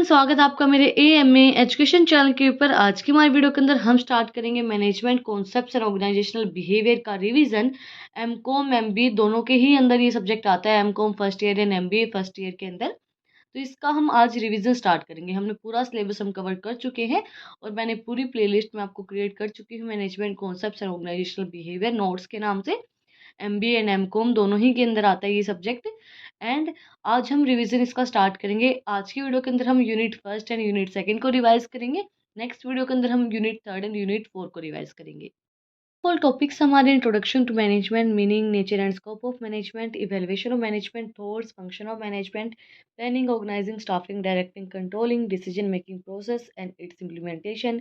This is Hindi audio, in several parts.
एवरीवन, स्वागत है आपका मेरे एएमए एजुकेशन चैनल के ऊपर। आज की हमारी वीडियो के अंदर हम स्टार्ट करेंगे management concepts and organisational behaviour का रिवीजन। एमकॉम एमबीए दोनों के ही अंदर ये सब्जेक्ट आता है, MCom first year and MBA first year के अंदर। तो इसका हम आज रिवीजन स्टार्ट करेंगे। हमने पूरा सिलेबस हम कवर कर चुके हैं और मैंने पूरी प्लेलिस्ट में आपको क्रिएट कर चुकी हूँ management concepts and organisational behaviour notes के नाम से। एमबीए एंड एमकॉम दोनों ही के अंदर आता है ये सब्जेक्ट। एंड आज हम रिवीजन इसका स्टार्ट करेंगे। आज की वीडियो के अंदर हम unit first and unit second को रिवाइज करेंगे। नेक्स्ट वीडियो के अंदर हम unit third and unit four को रिवाइज करेंगे। ऑल टॉपिक्स हमारे introduction to management, meaning, nature and scope of management, evaluation of management, thoughts, function of management, planning, organising, staffing, directing, controlling, decision making process and its implementation,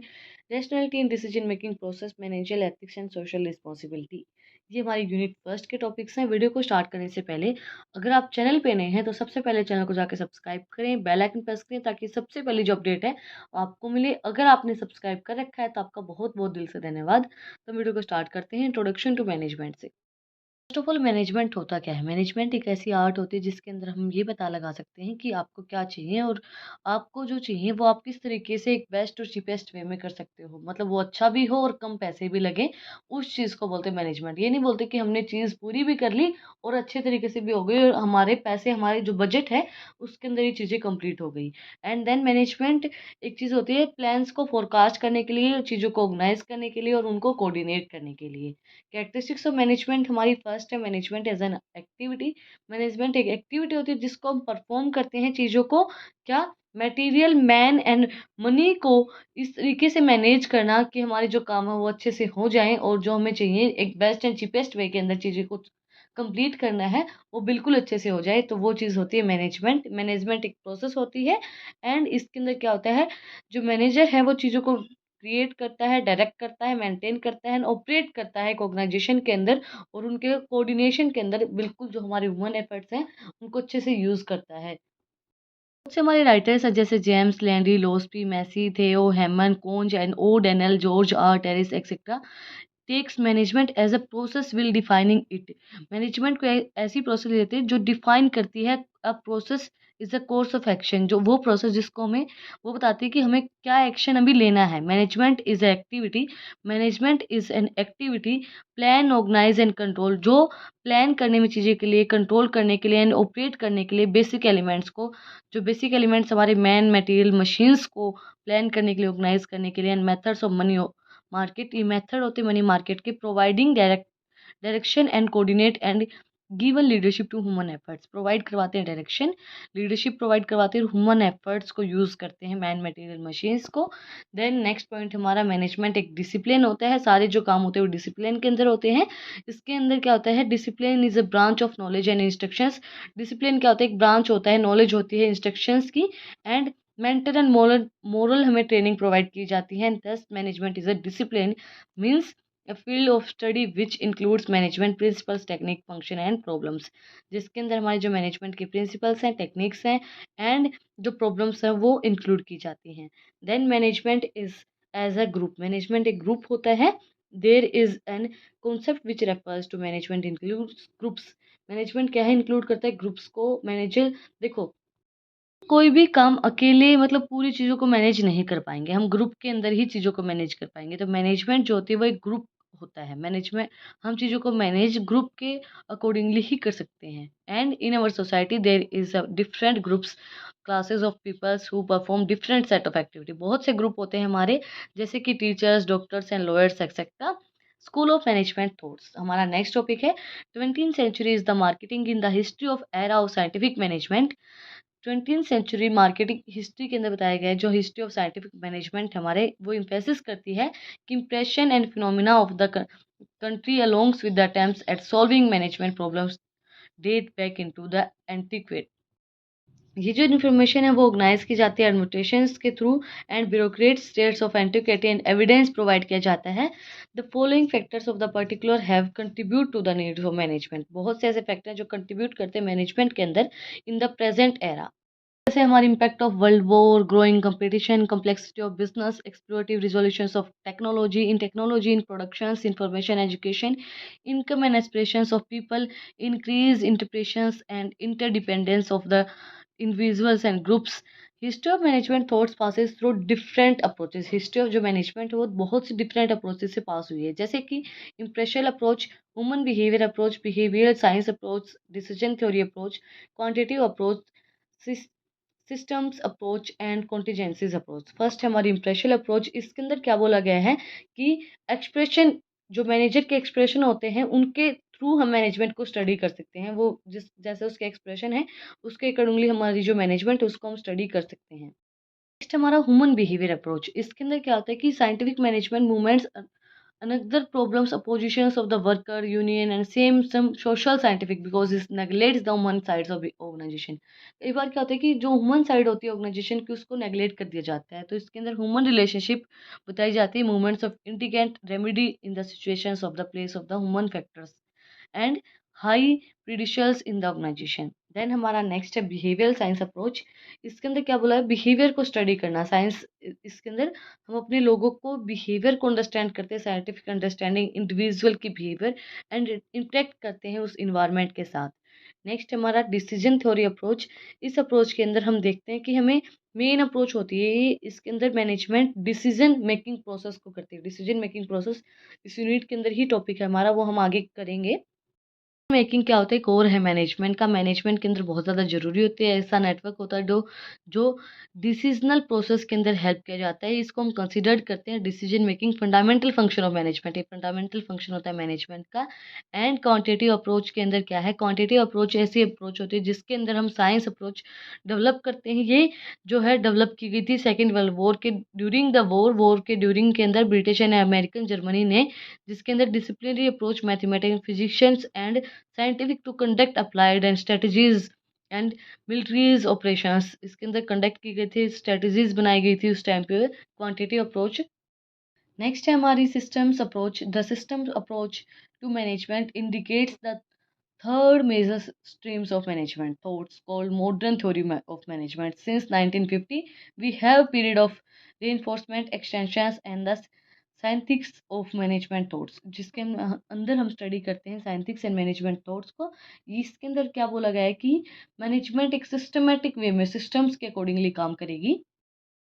rationality in decision making process, managerial ethics and social responsibility. ये हमारी यूनिट फर्स्ट के टॉपिक्स हैं। वीडियो को स्टार्ट करने से पहले अगर आप चैनल पे नए हैं तो सबसे पहले चैनल को जाकर सब्सक्राइब करें, बेल आइकन प्रेस करें ताकि सबसे पहली जो अपडेट है वो आपको मिले। अगर आपने सब्सक्राइब कर रखा है तो आपका बहुत बहुत दिल से धन्यवाद। तो वीडियो को स्टार्ट करते हैं इंट्रोडक्शन टू मैनेजमेंट से। फर्स्ट ऑफ ऑल, मैनेजमेंट होता क्या है? मैनेजमेंट एक ऐसी आर्ट होती है जिसके अंदर हम ये पता लगा सकते हैं कि आपको क्या चाहिए और आपको जो चाहिए वो आप किस तरीके से एक बेस्ट और चीपेस्ट वे में कर सकते हो। मतलब वो अच्छा भी हो और कम पैसे भी लगे, उस चीज़ को बोलते हैं मैनेजमेंट। ये नहीं बोलते कि हमने चीज़ पूरी भी कर ली और अच्छे तरीके से भी हो गई और हमारे पैसे, हमारे जो बजट है उसके अंदर ये चीज़ें कंप्लीट हो गई। एंड देन मैनेजमेंट एक चीज़ होती है प्लान्स को फोरकास्ट करने के लिए, चीज़ों को ऑर्गेनाइज करने के लिए और उनको कोऑर्डिनेट करने के लिए। कैरेक्टरिस्टिक्स ऑफ मैनेजमेंट हमारी फर्स्ट है management as an activity. Management एक एक्टिविटी होती है जिसको हम परफॉर्म करते हैं, चीज़ों को क्या मटेरियल, मैन एंड मनी को इस तरीके से मैनेज करना कि हमारे जो काम है वो अच्छे से हो जाएं और जो हमें चाहिए एक बेस्ट एंड चीपेस्ट वे के अंदर चीज़ें को कंप्लीट करना है वो बिल्कुल अच्छे से हो जाए, तो वो चीज़ होती है मैनेजमेंट। मैनेजमेंट एक प्रोसेस होती है एंड इसके अंदर क्या होता है, जो मैनेजर है वो चीज़ों को क्रिएट करता है, डायरेक्ट करता है, मेंटेन करता है, ऑपरेट करता है एक ऑर्गेनाइजेशन के अंदर और उनके कोऑर्डिनेशन के अंदर बिल्कुल जो हमारे ह्यूमन एफर्ट्स हैं उनको अच्छे से यूज़ करता है। बहुत से हमारे राइटर्स हैं जैसे जेम्स लैंडी, लोस्पी, Massie, Theo, Haimann, Koontz and O'Donnell, George R Terry etcetera takes management as a process will defining it. Management को ऐसी प्रोसेस लेते हैं जो डिफाइन करती है a process is a course of action. जो वो प्रोसेस जिसको हमें वो बताती है कि हमें क्या एक्शन अभी लेना है। Management is activity, management is an activity plan, organise and control. जो प्लान करने में चीज़ें के लिए, कंट्रोल करने के लिए एंड ऑपरेट करने के लिए बेसिक एलिमेंट्स को, जो बेसिक एलिमेंट्स हमारे मैन, मटेरियल, मशीन्स को प्लान करने के लिए, ऑर्गेनाइज करने के लिए and methods of money market, ये मेथड होते हैं मनी मार्केट के, providing direction and coordinate and given leadership to human efforts. Provide करवाते हैं डायरेक्शन, लीडरशिप प्रोवाइड करवाते हैं, ह्यूमन एफर्ट्स को यूज़ करते हैं, मैन मटेरियल मशीन्स को। देन नेक्स्ट पॉइंट हमारा मैनेजमेंट एक डिसिप्लिन होता है। सारे जो काम होते हैं वो डिसिप्लिन के अंदर होते हैं। इसके अंदर क्या होता है, discipline is a branch of knowledge and instructions. Discipline क्या होता है, एक ब्रांच होता है, नॉलेज होती है इंस्ट्रक्शंस की एंड मेंटल एंड मोरल हमें ट्रेनिंग प्रोवाइड की जाती है। दस management is a discipline means a field of study which includes management principles, technique, function and problems। जिसके अंदर हमारे जो मैनेजमेंट के प्रिंसिपल्स हैं, टेक्निक्स हैं एंड जो प्रॉब्लम्स हैं वो इंक्लूड की जाती हैं। Then management is as a group. Management एक ग्रुप होता है। There is an concept which refers to management includes groups. Management क्या है, इंक्लूड करता है ग्रुप्स को। मैनेजर देखो, कोई भी काम अकेले मतलब पूरी चीज़ों को मैनेज नहीं कर पाएँगे, हम ग्रुप के अंदर ही चीज़ों को मैनेज कर पाएँगे। तो मैनेजमेंट जो होती है वो एक ग्रुप होता है। मैनेजमेंट हम चीज़ों को मैनेज ग्रुप के अकॉर्डिंगली ही कर सकते हैं। And in our society there is a different groups, classes of peoples who perform different set of activity. बहुत से ग्रुप होते हैं हमारे, जैसे कि teachers, doctors and lawyers etcetera. School of management thoughts हमारा नेक्स्ट टॉपिक है। 20th century is the marketing in the history of era of scientific management. 20th century marketing history के अंदर बताया गया है। जो हिस्ट्री ऑफ साइंटिफिक मैनेजमेंट हमारे वो इम्फेसिस करती है कि impression and phenomena of the country alongs with the attempts at solving management problems date back into the antiquate। ये जो इन्फॉर्मेशन है वो ऑर्गेनाइज की जाती है एडमिनिस्ट्रेशंस के through and bureaucrat states of antiquity and evidence provide किया जाता है। The following factors of the particular have contribute to the needs of management. बहुत से ऐसे फैक्टर हैं जो कंट्रीब्यूट करते हैं मैनेजमेंट के अंदर इन द प्रेजेंट एरा। जैसे हमारे impact of world war, growing competition, complexity of business, explorative resolutions of technology, in productions, information education, income and aspirations of people, increase interpretations and interdependence of the individuals and groups, history of management thoughts passes through different approaches. History of जो मैनेजमेंट है वो बहुत सी डिफरेंट अप्रोचेस से पास हुई है, जैसे कि impressional approach, human behaviour approach, behaviour science approach, decision theory approach, quantitative approach, systems approach and contingencies approach. First है हमारी इम्प्रेशनल अप्रोच। इसके अंदर क्या बोला गया है कि एक्सप्रेशन, जो मैनेजर के एक्सप्रेशन होते हैं उनके थ्रू हम मैनेजमेंट को स्टडी कर सकते हैं। वो जिस जैसे उसके एक्सप्रेशन है उसके अकॉर्डिंगली हमारी जो मैनेजमेंट है उसको हम स्टडी कर सकते हैं। नेक्स्ट हमारा ह्यूमन बिहेवियर अप्रोच। इसके अंदर क्या होता है कि scientific management movements, another problems oppositions of the worker union and same some social scientific because it neglects the human sides of the organization। कई बार क्या होता है कि जो ह्यूमन साइड होती है ऑर्गेनाइजेशन की उसको नेग्लेक्ट कर दिया जाता है, तो इसके अंदर ह्यूमन रिलेशनशिप बताई जाती है, movements of integrant remedy in the situations of the place of the human factors and high predictions in the organisation. Then हमारा नेक्स्ट है बिहेवियर साइंस अप्रोच। इसके अंदर क्या बोला है, बिहेवियर को स्टडी करना साइंस। इसके अंदर हम अपने लोगों को बिहेवियर को अंडरस्टैंड करते हैं, साइंटिफिक अंडरस्टैंडिंग इंडिविजुअल की बिहेवियर एंड इंटरेक्ट करते हैं उस इन्वायरमेंट के साथ। नेक्स्ट हमारा डिसीजन थ्योरी अप्रोच। इस अप्रोच के अंदर हम देखते हैं कि हमें मेन अप्रोच होती है ये, इसके अंदर मैनेजमेंट डिसीजन मेकिंग प्रोसेस को करती है। डिसीजन मेकिंग प्रोसेस इस यूनिट के अंदर ही टॉपिक है हमारा, वो हम आगे करेंगे। मेकिंग क्या होता है, कोर है मैनेजमेंट का। मैनेजमेंट के अंदर बहुत ज़्यादा ज़रूरी होती है, ऐसा नेटवर्क होता है जो जो डिसीजनल प्रोसेस के अंदर हेल्प किया जाता है। इसको हम कंसिडर करते हैं decision making fundamental function of management. ये फंडामेंटल फंक्शन होता है मैनेजमेंट का। एंड क्वांटिटेटिव अप्रोच के अंदर क्या है, क्वांटिटेटिव अप्रोच ऐसी अप्रोच होती है जिसके अंदर हम साइंस अप्रोच डेवलप करते हैं। ये जो है डेवलप की गई थी सेकेंड वर्ल्ड वॉर के ड्यूरिंग द वॉर के ड्यूरिंग के अंदर ब्रिटिश एंड अमेरिकन जर्मनी ने, जिसके अंदर disciplinary approach mathematics physicians and scientific to conduct applied and strategies and militaries operations, इसके अंदर कंडक्ट की गई थी, स्ट्रेटजीज बनाई गई थी उस टाइम पे क्वांटिटी अप्रोच। नेक्स्ट है हमारी systems approach. The systems approach to management indicates the third major streams of management thoughts called modern theory of management. Since 1950 we have period of reinforcement extensions and the scientifics of management thoughts, जिसके अंदर हम स्टडी करते हैं साइंटिक्स एंड मैनेजमेंट थॉट्स को। इसके अंदर क्या बोला गया है कि मैनेजमेंट एक सिस्टमेटिक वे में सिस्टम्स के अकॉर्डिंगली काम करेगी।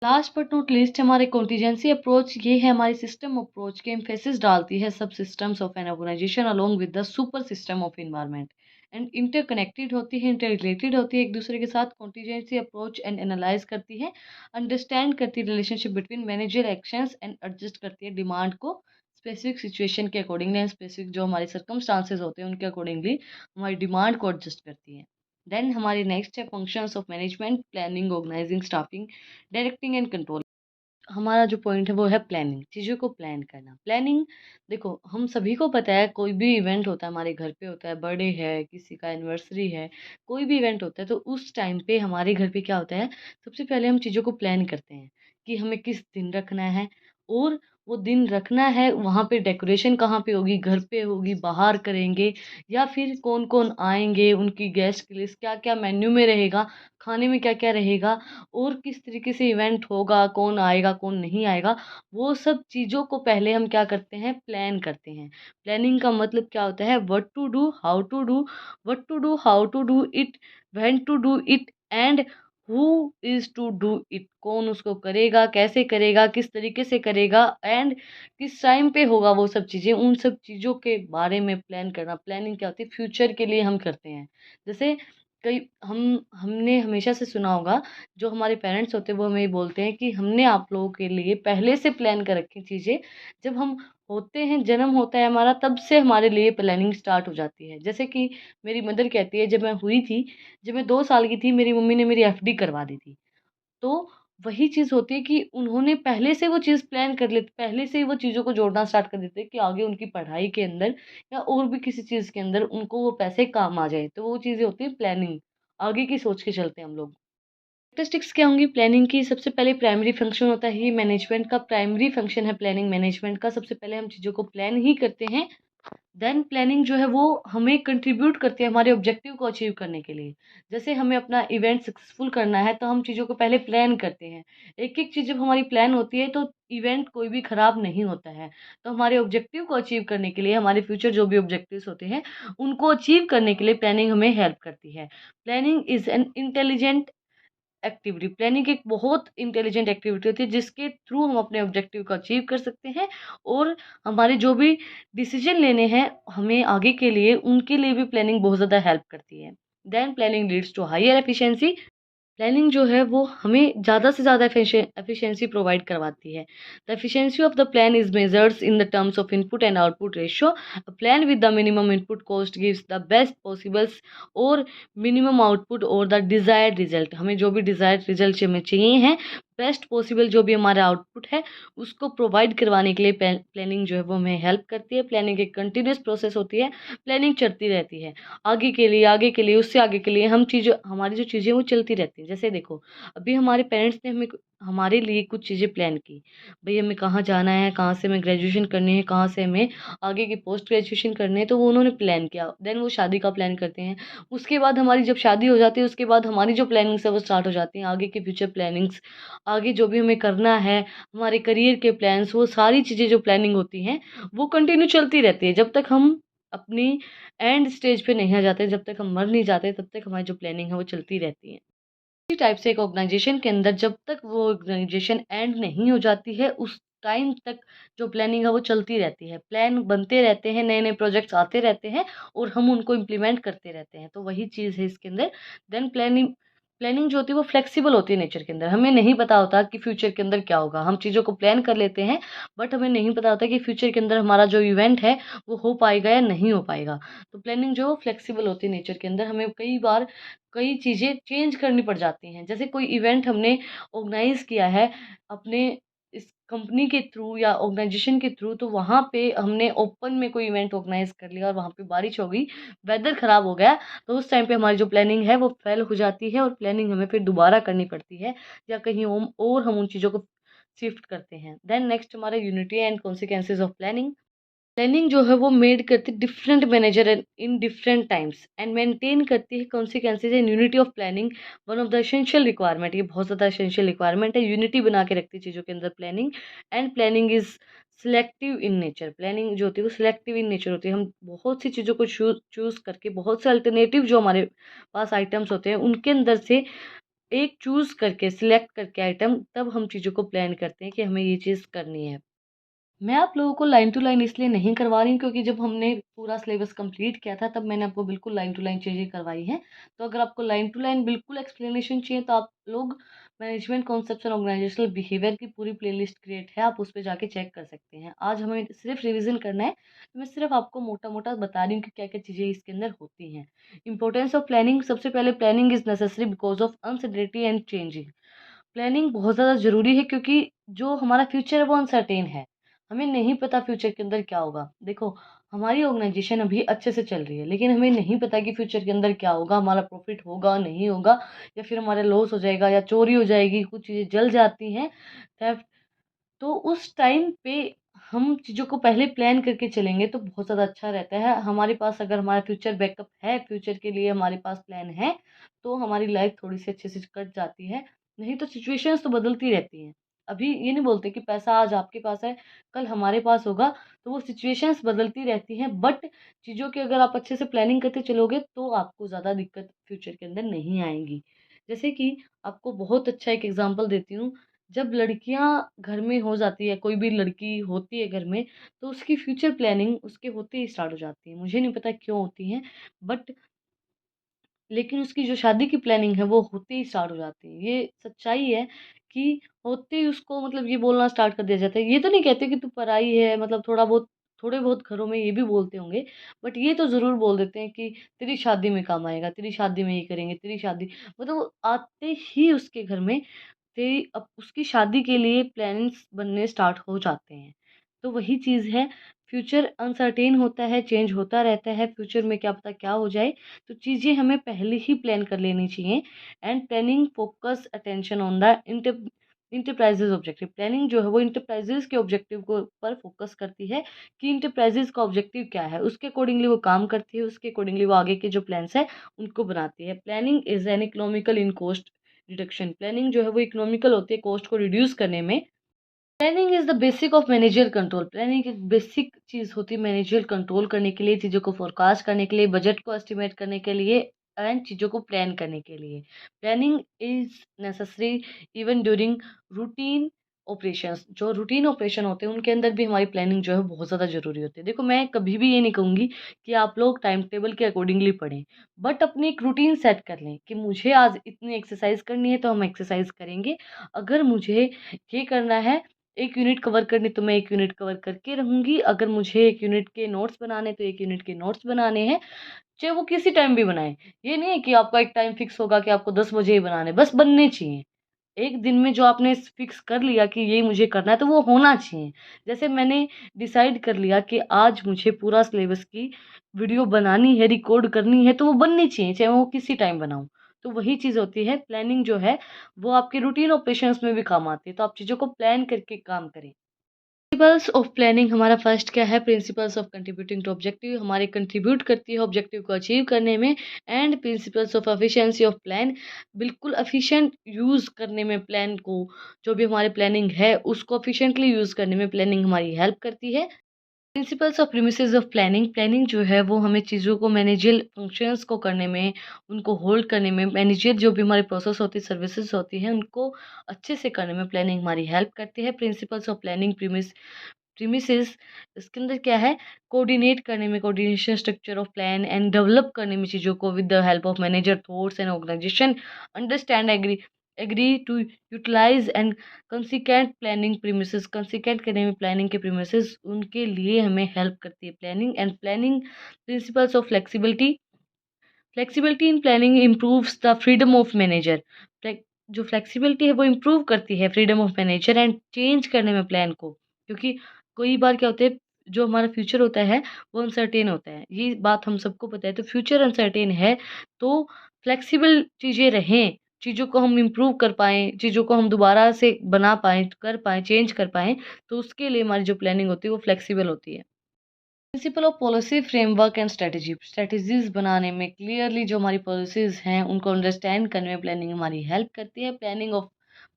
लास्ट बट नॉट लीस्ट हमारे कॉन्टीजेंसी अप्रोच। ये है हमारी सिस्टम अप्रोच के एम्फेसिस डालती है subsystems of an organisation along with the super system of environment and interconnected होती है, इंटर रिलेटेड होती है एक दूसरे के साथ। कॉन्टीजेंसी अप्रोच एंड एनालाइज करती है, अंडरस्टैंड करती है relationship between manager actions and adjust करती है डिमांड को स्पेसिफिक सिचुएशन के अकॉर्डिंगली, स्पेसिफिक जो हमारे सर्कमस्टांसेस होते हैं उनके अकॉर्डिंगली हमारी डिमांड को एडजस्ट करती है। देन हमारी नेक्स्ट है functions of management, planning, organising, staffing, directing and control. हमारा जो पॉइंट है वो है प्लानिंग, चीज़ों को प्लान करना। प्लानिंग देखो हम सभी को पता है, कोई भी इवेंट होता है हमारे घर पे होता है, बर्थडे है, किसी का एनिवर्सरी है, कोई भी इवेंट होता है तो उस टाइम पे हमारे घर पे क्या होता है, सबसे पहले हम चीज़ों को प्लान करते हैं कि हमें किस दिन रखना है, और वो दिन रखना है वहाँ पे डेकोरेशन कहाँ पे होगी, घर पे होगी, बाहर करेंगे, या फिर कौन कौन आएंगे, उनकी गेस्ट की लिस्ट क्या क्या मेन्यू में रहेगा, खाने में क्या क्या रहेगा, और किस तरीके से इवेंट होगा, कौन आएगा कौन नहीं आएगा, वो सब चीज़ों को पहले हम क्या करते हैं, प्लान करते हैं। प्लानिंग का मतलब क्या होता है, what to do, how to do, what to do, how to do it, when to do it and who is to do it, कौन उसको करेगा, कैसे करेगा, किस तरीके से करेगा एंड किस टाइम पे होगा, वो सब चीज़ें, उन सब चीज़ों के बारे में प्लान करना। प्लानिंग क्या होती है, फ्यूचर के लिए हम करते हैं। जैसे कई हमने हमेशा से सुना होगा, जो हमारे पेरेंट्स होते हैं वो हमें ये बोलते हैं कि हमने आप लोगों के लिए पहले से प्लान कर रखी चीज़ें, जब हम होते हैं, जन्म होता है हमारा, तब से हमारे लिए प्लानिंग स्टार्ट हो जाती है। जैसे कि मेरी मदर कहती है, जब मैं हुई थी, जब मैं 2 साल की थी, मेरी मम्मी ने मेरी एफडी करवा दी थी। तो वही चीज़ होती है कि उन्होंने पहले से वो चीज़ प्लान कर लेते, पहले से ही वो चीज़ों को जोड़ना स्टार्ट कर देते हैं कि आगे उनकी पढ़ाई के अंदर या और भी किसी चीज़ के अंदर उनको वो पैसे काम आ जाए। तो वो चीज़ें होती हैं प्लानिंग, आगे की सोच के चलते हैं हम लोग। कैरेक्टरिस्टिक्स क्या होंगी प्लानिंग की, सबसे पहले प्राइमरी फंक्शन होता है, ये मैनेजमेंट का प्राइमरी फंक्शन है प्लानिंग मैनेजमेंट का। सबसे पहले हम चीज़ों को प्लान ही करते हैं, देन प्लानिंग जो है वो हमें कंट्रीब्यूट करती है हमारे ऑब्जेक्टिव को अचीव करने के लिए। जैसे हमें अपना इवेंट सक्सेसफुल करना है तो हम चीज़ों को पहले प्लान करते हैं। एक एक चीज़ जब हमारी प्लान होती है तो इवेंट कोई भी खराब नहीं होता है। तो हमारे ऑब्जेक्टिव को अचीव करने के लिए, हमारे फ्यूचर जो भी ऑब्जेक्टिव्स होते हैं उनको अचीव करने के लिए प्लानिंग हमें हेल्प करती है। Planning is an intelligent activity. Planning एक बहुत इंटेलिजेंट एक्टिविटी होती है जिसके थ्रू हम अपने ऑब्जेक्टिव को अचीव कर सकते हैं और हमारे जो भी डिसीजन लेने हैं हमें आगे के लिए, उनके लिए भी प्लानिंग बहुत ज़्यादा हेल्प करती है। Then planning leads to higher efficiency. Planning जो है वो हमें ज़्यादा से ज़्यादा एफिशिएंसी प्रोवाइड करवाती है। The efficiency of the plan is measures in the terms of input and output ratio. A plan with the minimum input cost gives the best possibles और मिनिमम आउटपुट और द डिज़ायर्ड रिजल्ट। हमें जो भी डिज़ायर्ड रिजल्ट हमें चाहिए हैं, बेस्ट पॉसिबल जो भी हमारा आउटपुट है उसको प्रोवाइड करवाने के लिए प्लानिंग जो है वो हमें हेल्प करती है। प्लानिंग एक कंटिन्यूस प्रोसेस होती है। प्लानिंग चलती रहती है आगे के लिए, उससे आगे के लिए हम चीज़ें, हमारी जो चीज़ें वो चलती रहती हैं। जैसे देखो, अभी हमारे पेरेंट्स ने हमारे लिए कुछ चीज़ें प्लान की। भई हमें कहाँ जाना है, कहाँ से हमें ग्रेजुएशन करनी है, कहाँ से हमें आगे की पोस्ट ग्रेजुएशन करनी है, तो वो उन्होंने प्लान किया। देन वो शादी का प्लान करते हैं। उसके बाद हमारी जब शादी हो जाती है, उसके बाद हमारी जो प्लानिंग्स है वो स्टार्ट हो जाती हैं। आगे की फ्यूचर प्लानिंग्स, आगे जो भी हमें करना है, हमारे करियर के प्लान्स, वो सारी चीज़ें जो प्लानिंग होती हैं, वो कंटिन्यू चलती रहती है। जब तक हम अपनी एंड स्टेज पे नहीं आ जाते, जब तक हम मर नहीं जाते, तब तक हमारी जो प्लानिंग है वो चलती रहती है। इसी टाइप से एक ऑर्गेनाइजेशन के अंदर जब तक वो ऑर्गेनाइजेशन एंड नहीं हो जाती है, उस टाइम तक जो प्लानिंग है वो चलती रहती है। प्लान बनते रहते हैं, नए-नए प्रोजेक्ट्स आते रहते हैं और हम उनको इम्प्लीमेंट करते रहते हैं। तो वही चीज़ है इसके अंदर। देन प्लानिंग प्लानिंग जो होती है वो फ्लेक्सिबल होती है नेचर के अंदर। हमें नहीं पता होता कि फ्यूचर के अंदर क्या होगा। हम चीज़ों को प्लान कर लेते हैं, बट हमें नहीं पता होता कि फ्यूचर के अंदर हमारा जो इवेंट है वो हो पाएगा या नहीं हो पाएगा। तो प्लानिंग जो फ्लेक्सिबल होती है नेचर के अंदर, हमें कई बार कई चीज़ें चेंज करनी पड़ जाती हैं। जैसे कोई इवेंट हमने ऑर्गेनाइज़ किया है अपने इस कंपनी के थ्रू या ऑर्गेनाइजेशन के थ्रू, तो वहाँ पे हमने ओपन में कोई इवेंट ऑर्गेनाइज़ कर लिया और वहाँ पे बारिश हो गई, वेदर ख़राब हो गया, तो उस टाइम पे हमारी जो प्लानिंग है वो फेल हो जाती है और प्लानिंग हमें फिर दोबारा करनी पड़ती है या कहीं और हम उन चीज़ों को शिफ्ट करते हैं। देन नेक्स्ट हमारा unity and consequences of planning. Planning जो है वो मेड करती different manager in different times and maintain करती है consequences and unity of planning. One of the essential requirement, ये बहुत ज़्यादा एसेंशियल रिक्वायरमेंट है। यूनिटी बना के रखती है चीज़ों के अंदर planning. And planning is selective in nature. Planning जो होती है वो सिलेक्टिव इन नेचर होती है। हम बहुत सी चीज़ों को चूज़ करके, बहुत से अल्टरनेटिव जो हमारे पास आइटम्स होते हैं उनके अंदर से एक चूज़ करके, सिलेक्ट करके आइटम, तब हम चीज़ों को प्लान करते हैं कि हमें ये चीज़ करनी है। मैं आप लोगों को लाइन टू लाइन इसलिए नहीं करवा रही हूँ क्योंकि जब हमने पूरा सिलेबस कंप्लीट किया था तब मैंने आपको बिल्कुल लाइन टू लाइन चीज़ें करवाई हैं। तो अगर आपको लाइन टू लाइन बिल्कुल एक्सप्लेनेशन चाहिए तो आप लोग management concepts and organisational behaviour की पूरी प्लेलिस्ट क्रिएट है, आप उस पे जाके चेक कर सकते हैं। आज हमें सिर्फ रिवीजन करना है, तो मैं सिर्फ आपको मोटा-मोटा बता रही हूँ कि क्या-क्या चीज़ें इसके अंदर होती हैं। इंपॉर्टेंस ऑफ प्लानिंग, सबसे पहले planning is necessary because of uncertainty and changing. Planning बहुत ज़्यादा ज़रूरी है क्योंकि जो हमारा फ्यूचर है वो अनसर्टेन है। हमें नहीं पता फ्यूचर के अंदर क्या होगा। देखो, हमारी ऑर्गेनाइजेशन अभी अच्छे से चल रही है, लेकिन हमें नहीं पता कि फ्यूचर के अंदर क्या होगा, हमारा प्रॉफ़िट होगा, नहीं होगा, या फिर हमारा लॉस हो जाएगा या चोरी हो जाएगी, कुछ चीज़ें जल जाती हैं, थेफ्ट। तो उस टाइम पे हम चीज़ों को पहले प्लान करके चलेंगे तो बहुत ज़्यादा अच्छा रहता है। हमारे पास अगर हमारा फ्यूचर बैकअप है, फ्यूचर के लिए हमारे पास प्लान है, तो हमारी लाइफ़ थोड़ी-सी अच्छे से कट जाती है। नहीं तो सिचुएशंस तो बदलती रहती हैं। अभी ये नहीं बोलते कि पैसा आज आपके पास है, कल हमारे पास होगा, तो वो सिचुएशंस बदलती रहती हैं, बट चीज़ों की अगर आप अच्छे से प्लानिंग करते चलोगे तो आपको ज़्यादा दिक्कत फ्यूचर के अंदर नहीं आएँगी। जैसे कि आपको बहुत अच्छा एक एग्ज़ाम्पल देती हूँ, जब लड़कियां घर में हो जाती है, कोई भी लड़की होती है घर में, तो उसकी फ्यूचर प्लानिंग उसके होते ही स्टार्ट हो जाती है। मुझे नहीं पता क्यों होती है, बट लेकिन उसकी जो शादी की प्लानिंग है वो होते ही स्टार्ट हो जाती है। ये सच्चाई है कि होते ही उसको मतलब ये बोलना स्टार्ट कर दिया जाता है। ये तो नहीं कहते कि तू पराई है, मतलब थोड़े बहुत घरों में ये भी बोलते होंगे, बट ये तो ज़रूर बोल देते हैं कि तेरी शादी में काम आएगा, तेरी शादी में ये करेंगे, तेरी शादी, मतलब वो आते ही उसके घर में तेरी अब उसकी शादी के लिए प्लान्स बनने स्टार्ट हो जाते हैं। तो वही चीज़ है, फ्यूचर अनसर्टेन होता है, चेंज होता रहता है, फ्यूचर में क्या पता क्या हो जाए, तो चीज़ें हमें पहले ही प्लान कर लेनी चाहिए। And planning focus attention on the enterprises objective. Planning जो है वो इंटरप्राइजेज के ऑब्जेक्टिव को पर फोकस करती है कि इंटरप्राइजेज का ऑब्जेक्टिव क्या है, उसके अकॉर्डिंगली वो काम करती है, उसके अकॉर्डिंगली वो आगे के जो प्लान्स है उनको बनाती है। Planning is an economical in cost reduction. Planning जो है वो इकोनॉमिकल होती है कॉस्ट को रिड्यूस करने में। Planning is the basic of manager control. Planning एक बेसिक चीज़ होती है मैनेजर कंट्रोल करने के लिए, चीज़ों को फोरकास्ट करने के लिए, बजट को एस्टिमेट करने के लिए, एंड चीज़ों को प्लान करने के लिए। Planning is necessary even during routine operations. जो रूटीन ऑपरेशन होते हैं उनके अंदर भी हमारी प्लानिंग जो है बहुत ज़्यादा ज़रूरी होती है। देखो, मैं कभी भी ये नहीं कहूँगी कि आप लोग टाइम टेबल के अकॉर्डिंगली पढ़ें, बट अपनी एक रूटीन सेट कर लें कि मुझे आज इतनी एक्सरसाइज करनी है तो हम एक्सरसाइज करेंगे। अगर मुझे ये करना है, 1 यूनिट कवर करनी, तो मैं 1 यूनिट कवर करके रहूँगी। अगर मुझे 1 यूनिट के नोट्स बनाने तो 1 यूनिट के नोट्स बनाने हैं, चाहे वो किसी टाइम भी बनाएँ। ये नहीं है कि आपका एक टाइम फिक्स होगा कि आपको 10 बजे ही बनाने, बस बनने चाहिए। एक दिन में जो आपने फिक्स कर लिया कि ये मुझे करना है, तो वो होना चाहिए। जैसे मैंने डिसाइड कर लिया कि आज मुझे पूरा सिलेबस की वीडियो बनानी है, रिकॉर्ड करनी है, तो वो बननी चाहिए, चाहे वो किसी टाइम बनाऊँ। तो वही चीज़ होती है, प्लानिंग जो है वो आपके रूटीन ऑपरेशंस में भी काम आती है, तो आप चीज़ों को प्लान करके काम करें। प्रिंसिपल्स ऑफ प्लानिंग, हमारा फर्स्ट क्या है? Principles of contributing to objective, हमारे कंट्रीब्यूट करती है ऑब्जेक्टिव को अचीव करने में। And principles of efficiency of plan, बिल्कुल एफिशिएंट यूज़ करने में प्लान को, जो भी हमारी प्लानिंग है उसको एफिशिएंटली यूज़ करने में प्लानिंग हमारी हेल्प करती है। Principles of premises of planning, planning जो है वो हमें चीज़ों को मैनेजियल फंक्शंस को करने में, उनको होल्ड करने में, मैनेजियल जो भी हमारी प्रोसेस होती है, सर्विसेज होती हैं, उनको अच्छे से करने में प्लानिंग हमारी हेल्प करती है। प्रिंसिपल्स ऑफ प्लानिंग प्रीमिसेस, इसके अंदर क्या है? कोऑर्डिनेट करने में, coordination structure of plan and develop करने में चीज़ों को with the help of manager thoughts and organisation, understand, agree agree to utilise and consequent planning premises, consequent करने में प्लानिंग के प्रीमिसेस, उनके लिए हमें हेल्प करती है planning. And planning principles of flexibility, flexibility in planning improves the freedom of manager. जो फ्लेक्सिबिलिटी है वो इम्प्रूव करती है freedom of manager and change करने में प्लान को, क्योंकि कई बार क्या होता है, जो हमारा फ्यूचर होता है वो अनसर्टेन होता है, ये बात हम सबको पता है। तो फ्यूचर अनसर्टेन है, तो फ्लेक्सिबल चीज़ें रहें, चीज़ों को हम इम्प्रूव कर पाएँ, चीज़ों को हम दोबारा से बना पाएँ, कर पाएँ, चेंज कर पाएँ, तो उसके लिए हमारी जो प्लानिंग होती है वो फ्लेक्सिबल होती है। Principle of policy framework and strategy, strategies बनाने में क्लियरली जो हमारी पॉलिसीज हैं उनको अंडरस्टैंड करने में प्लानिंग हमारी हेल्प करती है। Planning of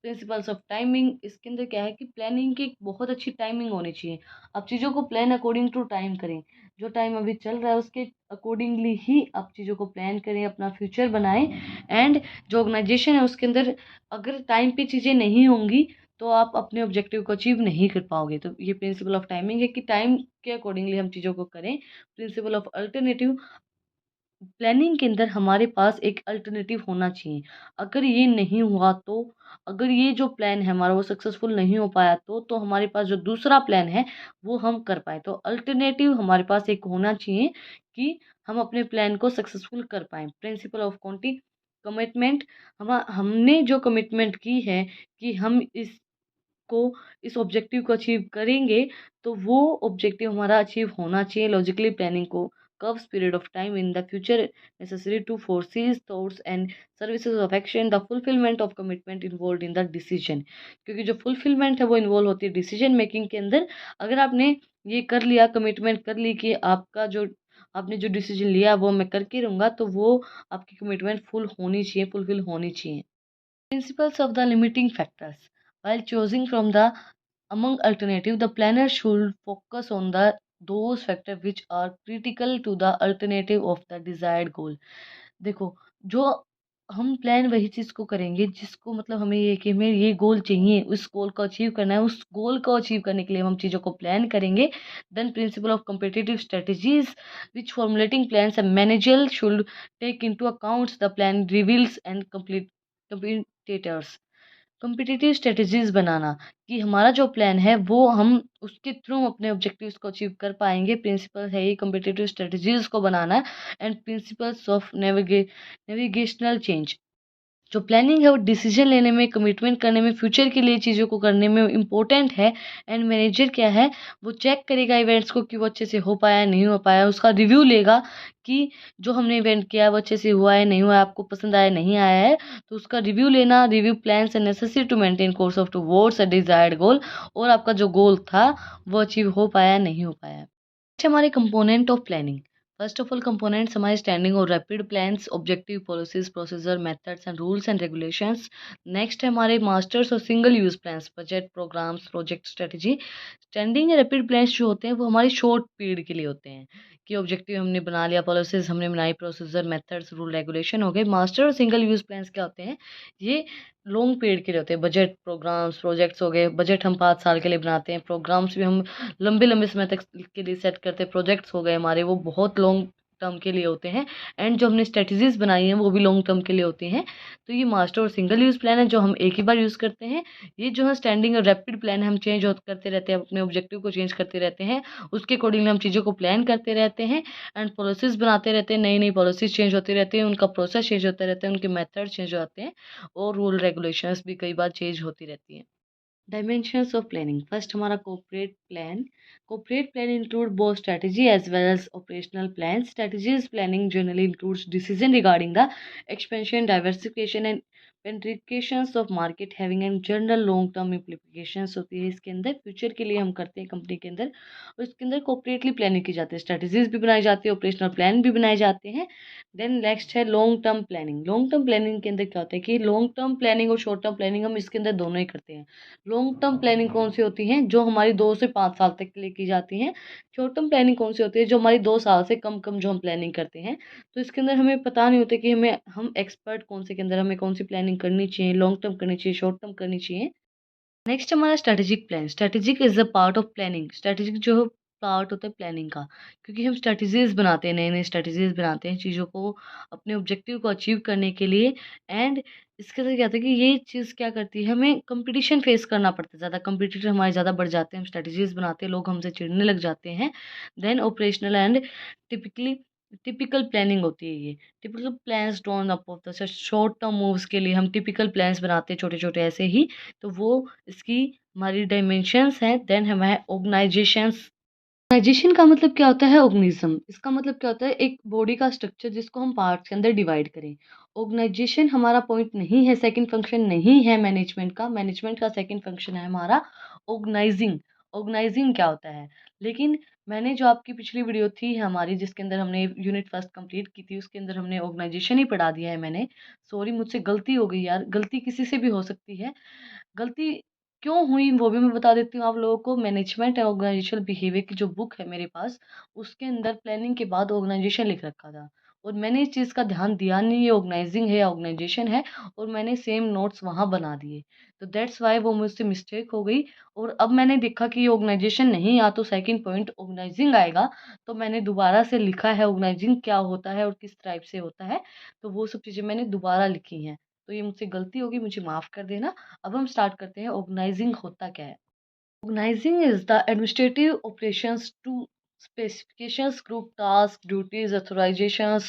principles of timing, इसके अंदर क्या है कि प्लानिंग की एक बहुत अच्छी टाइमिंग होनी चाहिए। आप चीज़ों को प्लान अकॉर्डिंग टू टाइम करें, जो टाइम अभी चल रहा है उसके अकॉर्डिंगली ही आप चीज़ों को प्लान करें, अपना फ्यूचर बनाएं। एंड जो ऑर्गेनाइजेशन है उसके अंदर अगर टाइम पे चीज़ें नहीं होंगी तो आप अपने ऑब्जेक्टिव को अचीव नहीं कर पाओगे। तो ये प्रिंसिपल ऑफ टाइमिंग है कि टाइम के अकॉर्डिंगली हम चीज़ों को करें। प्रिंसिपल ऑफ अल्टरनेटिव, प्लानिंग के अंदर हमारे पास एक अल्टरनेटिव होना चाहिए। अगर ये नहीं हुआ तो, अगर ये जो प्लान है हमारा वो सक्सेसफुल नहीं हो पाया तो हमारे पास जो दूसरा प्लान है वो हम कर पाएँ। तो अल्टरनेटिव हमारे पास एक होना चाहिए कि हम अपने प्लान को सक्सेसफुल कर पाएँ। प्रिंसिपल ऑफ कॉन्टी कमिटमेंट, हमने जो कमिटमेंट की है कि हम को इस ऑब्जेक्टिव को अचीव करेंगे, तो वो ऑब्जेक्टिव हमारा अचीव होना चाहिए। लॉजिकली प्लानिंग को curves period of time in the future necessary to foresees thoughts and services of action, the fulfilment of commitment involve in the decision, क्योंकि जो फुलफिलमेंट है वो इन्वॉल्व होती है डिसीजन मेकिंग के अंदर। अगर आपने ये कर लिया, कमिटमेंट कर ली कि आपका जो आपने जो डिसीजन लिया वो मैं करके रहूँगा, तो वो आपकी कमिटमेंट फुल होनी चाहिए, फुलफिल होनी चाहिए। Principles of the limiting factors. While choosing from the among alternative, the planner should focus on the those factors which are critical to the alternative of the desired goal. देखो, जो हम प्लान वही चीज़ को करेंगे जिसको मतलब हमें ये कि हमें ये गोल चाहिए, उस गोल को अचीव करना है, उस गोल को अचीव करने के लिए हम चीज़ों को प्लान करेंगे। Then principle of competitive strategies, which formulating plans a manager should take into account the plan reveals and complete competitors, competitive strategies बनाना कि हमारा जो प्लान है वो हम उसके थ्रू अपने ऑब्जेक्टिव्स को अचीव कर पाएंगे। प्रिंसिपल है ये कॉम्पिटिटिव स्ट्रेटजीज को बनाना। And principles of navigational change, जो प्लानिंग है वो डिसीजन लेने में, कमिटमेंट करने में, फ्यूचर के लिए चीज़ों को करने में इम्पोर्टेंट है। एंड मैनेजर क्या है, वो चेक करेगा इवेंट्स को कि वो अच्छे से हो पाया नहीं हो पाया, उसका रिव्यू लेगा कि जो हमने इवेंट किया है वो अच्छे से हुआ है नहीं हुआ है, आपको पसंद आया नहीं आया है, तो उसका रिव्यू लेना, review plans and necessary to maintain course of towards a desired goal, और आपका जो गोल था वो अचीव हो पाया नहीं हो पाया। हमारे component of planning, first of all components हमारे स्टैंडिंग और rapid plans, objective, policies, procedure, methods and rules and regulations. Next है हमारे मास्टर्स और single use plans, budget, programmes, project, strategy. Standing या रैपिड प्लान्स जो होते हैं वो हमारी शॉर्ट पीरियड के लिए होते हैं कि ऑब्जेक्टिव हमने बना लिया, पॉलिसीज़ हमने बनाई, प्रोसीजर, मेथड्स, रूल, रेगुलेशन हो गए। मास्टर और सिंगल यूज़ प्लान्स क्या होते हैं? ये लॉन्ग पीरियड के लिए होते हैं। बजट, प्रोग्राम्स, प्रोजेक्ट्स हो गए। बजट हम 5 साल के लिए बनाते हैं, प्रोग्राम्स भी हम लंबे-लंबे समय तक के लिए सेट करते हैं। प्रोजेक्ट्स हो गए हमारे, वो बहुत लॉन्ग टर्म के लिए होते हैं। एंड जो हमने स्ट्रेटजीज़ बनाई हैं वो भी लॉन्ग टर्म के लिए होती हैं। तो ये मास्टर और सिंगल यूज़ प्लान है जो हम एक ही बार यूज़ करते हैं। ये जो है स्टैंडिंग और रैपिड प्लान है, हम चेंज करते रहते हैं, अपने ऑब्जेक्टिव को चेंज करते रहते हैं, उसके अकॉर्डिंगली हम चीज़ों को प्लान करते रहते हैं एंड पॉलिसीज़ बनाते रहते हैं। नई-नई पॉलिसीज़ चेंज होती रहती हैं, उनका प्रोसेस चेंज होते रहते हैं, उनके मेथड चेंज हो जाते हैं और रूल रेगुलेशंस भी कई बार चेंज होती रहती हैं। Dimensions of planning. First, हमारा corporate plan. Corporate plan include both strategy as well as operational plans. Strategies planning generally includes decision regarding the expansion, diversification and penetrations of market having and general long term implications होती है इसके अंदर। फ्यूचर के लिए हम करते हैं कंपनी के अंदर और इसके अंदर कॉपरेटली प्लानिंग की जाती है, स्ट्रेटजीज भी बनाई जाती है, ऑपरेशनल प्लान भी बनाए जाते हैं। देन नेक्स्ट है long term planning. Long term planning के अंदर क्या होता है कि लॉन्ग टर्म प्लानिंग और शॉर्ट टर्म प्लानिंग हम इसके अंदर दोनों ही करते हैं। लॉन्ग टर्म प्लानिंग कौन सी होती है? जो हमारी 2 से 5 साल तक के लिए की जाती हैं। शॉर्ट टर्म प्लानिंग कौन सी होती है? जो हमारी 2 साल से कम जो हम प्लानिंग करते हैं। तो इसके अंदर हमें पता नहीं होता कि हम एक्सपर्ट कौन से के अंदर हमें कौन सी प्लानिंग करनी चाहिए, लॉन्ग टर्म करनी चाहिए, शॉर्ट टर्म करनी चाहिए। नेक्स्ट हमारा strategic plan. Strategic is a part of planning. Strategic जो पार्ट होता है प्लानिंग का, क्योंकि हम स्ट्रेटजीज़ बनाते हैं, नए-नए स्ट्रेटजीज़ बनाते हैं चीज़ों को अपने ऑब्जेक्टिव को अचीव करने के लिए। एंड इसके साथ क्या होता है कि ये चीज़ क्या करती है, हमें कंपटीशन फेस करना पड़ता है, ज़्यादा कंपटीटर हमारे ज़्यादा बढ़ जाते हैं, हम स्ट्रेटजीज़ बनाते हैं, लोग हमसे चिढ़ने लग जाते हैं। Then operational and typically typical planning होती है ये। Typical plans drawn up of the short term moves के लिए हम टिपिकल प्लान्स बनाते हैं छोटे-छोटे ऐसे ही। तो वो इसकी हमारी डायमेंशंस हैं। देन हमारे ऑर्गेनाइजेशंस। ऑर्गेनाइजेशन का मतलब क्या होता है? ऑर्गेनिज्म। इसका मतलब क्या होता है? एक बॉडी का स्ट्रक्चर जिसको हम पार्ट्स के अंदर डिवाइड करें। ऑर्गेनाइजेशन हमारा पॉइंट नहीं है, सेकंड फंक्शन नहीं है मैनेजमेंट का। मैनेजमेंट का सेकंड फंक्शन है हमारा ऑर्गेनाइजिंग। ऑर्गेनाइजिंग क्या होता है? लेकिन मैंने जो आपकी पिछली वीडियो थी हमारी जिसके अंदर हमने यूनिट फर्स्ट कंप्लीट की थी, उसके अंदर हमने ऑर्गेनाइजेशन ही पढ़ा दिया है मैंने। सॉरी, मुझसे गलती हो गई यार, गलती किसी से भी हो सकती है। गलती क्यों हुई वो भी मैं बता देती हूँ आप लोगों को। मैनेजमेंट एंड ऑर्गेनाइजेशनल बिहेवियर की जो बुक है मेरे पास, उसके अंदर प्लानिंग के बाद ऑर्गेनाइजेशन लिख रखा था और मैंने इस चीज़ का ध्यान दिया नहीं, ये ऑर्गेनाइजिंग है या ऑर्गेनाइजेशन है, और मैंने सेम नोट्स वहाँ बना दिए। तो दैट्स वाई वो मुझसे मिस्टेक हो गई। और अब मैंने देखा कि ये ऑर्गेनाइजेशन नहीं, या तो सेकंड पॉइंट ऑर्गेनाइजिंग आएगा, तो मैंने दोबारा से लिखा है ऑर्गेनाइजिंग क्या होता है और किस टाइप से होता है। तो वो सब चीज़ें मैंने दोबारा लिखी हैं। तो ये मुझसे गलती होगी, मुझे माफ़ कर देना। अब हम स्टार्ट करते हैं ऑर्गेनाइजिंग होता क्या है। Organising is the administrative operations to specifications, group task, duties, authorizations,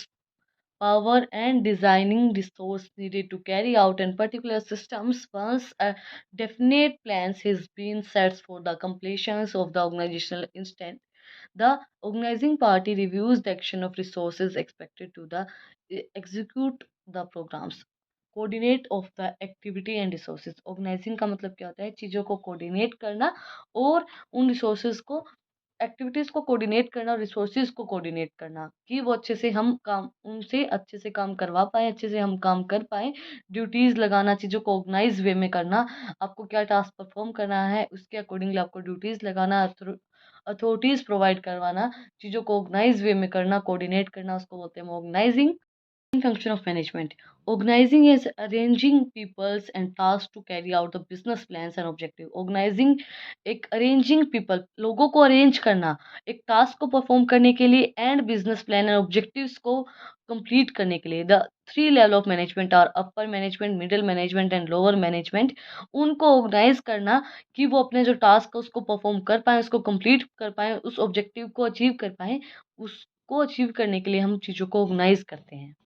power and designing resource needed to carry out in particular systems. Once a definite plans has been set for the completions of the organizational instant, the organizing party reviews the action of resources expected to the execute the programs. Coordinate of the activity and resources. Organising का मतलब क्या होता है? चीज़ों को कोऑर्डिनेट करना और उन रिसोर्सेज को, एक्टिविटीज़ को कोऑर्डिनेट करना और रिसोर्सेज को कोऑर्डिनेट करना कि वो अच्छे से हम काम उनसे अच्छे से काम करवा पाएँ, अच्छे से हम काम कर पाएँ। ड्यूटीज़ लगाना, चीज़ों को ऑर्गनाइज़ वे में करना, आपको क्या टास्क परफॉर्म करना है उसके अकॉर्डिंगली आपको ड्यूटीज़ लगाना, अथॉरिटीज़ प्रोवाइड करवाना, चीज़ों को ऑर्गनाइज़ वे में करना, कोऑर्डिनेट करना, उसको बोलते हैं organising. Function of management. Organizing is arranging peoples and tasks to carry out the business plans and objective. Organizing एक arranging people, लोगों को arrange करना एक task को perform करने के लिए and business plan and objectives को complete करने के लिए। The three level of management are upper management, middle management and lower management. उनको organize करना कि वो अपने जो task है उसको perform कर पाएँ, उसको complete कर पाएँ, उस objective को achieve कर पाएँ। उसको achieve करने के लिए हम चीज़ों को organize करते हैं।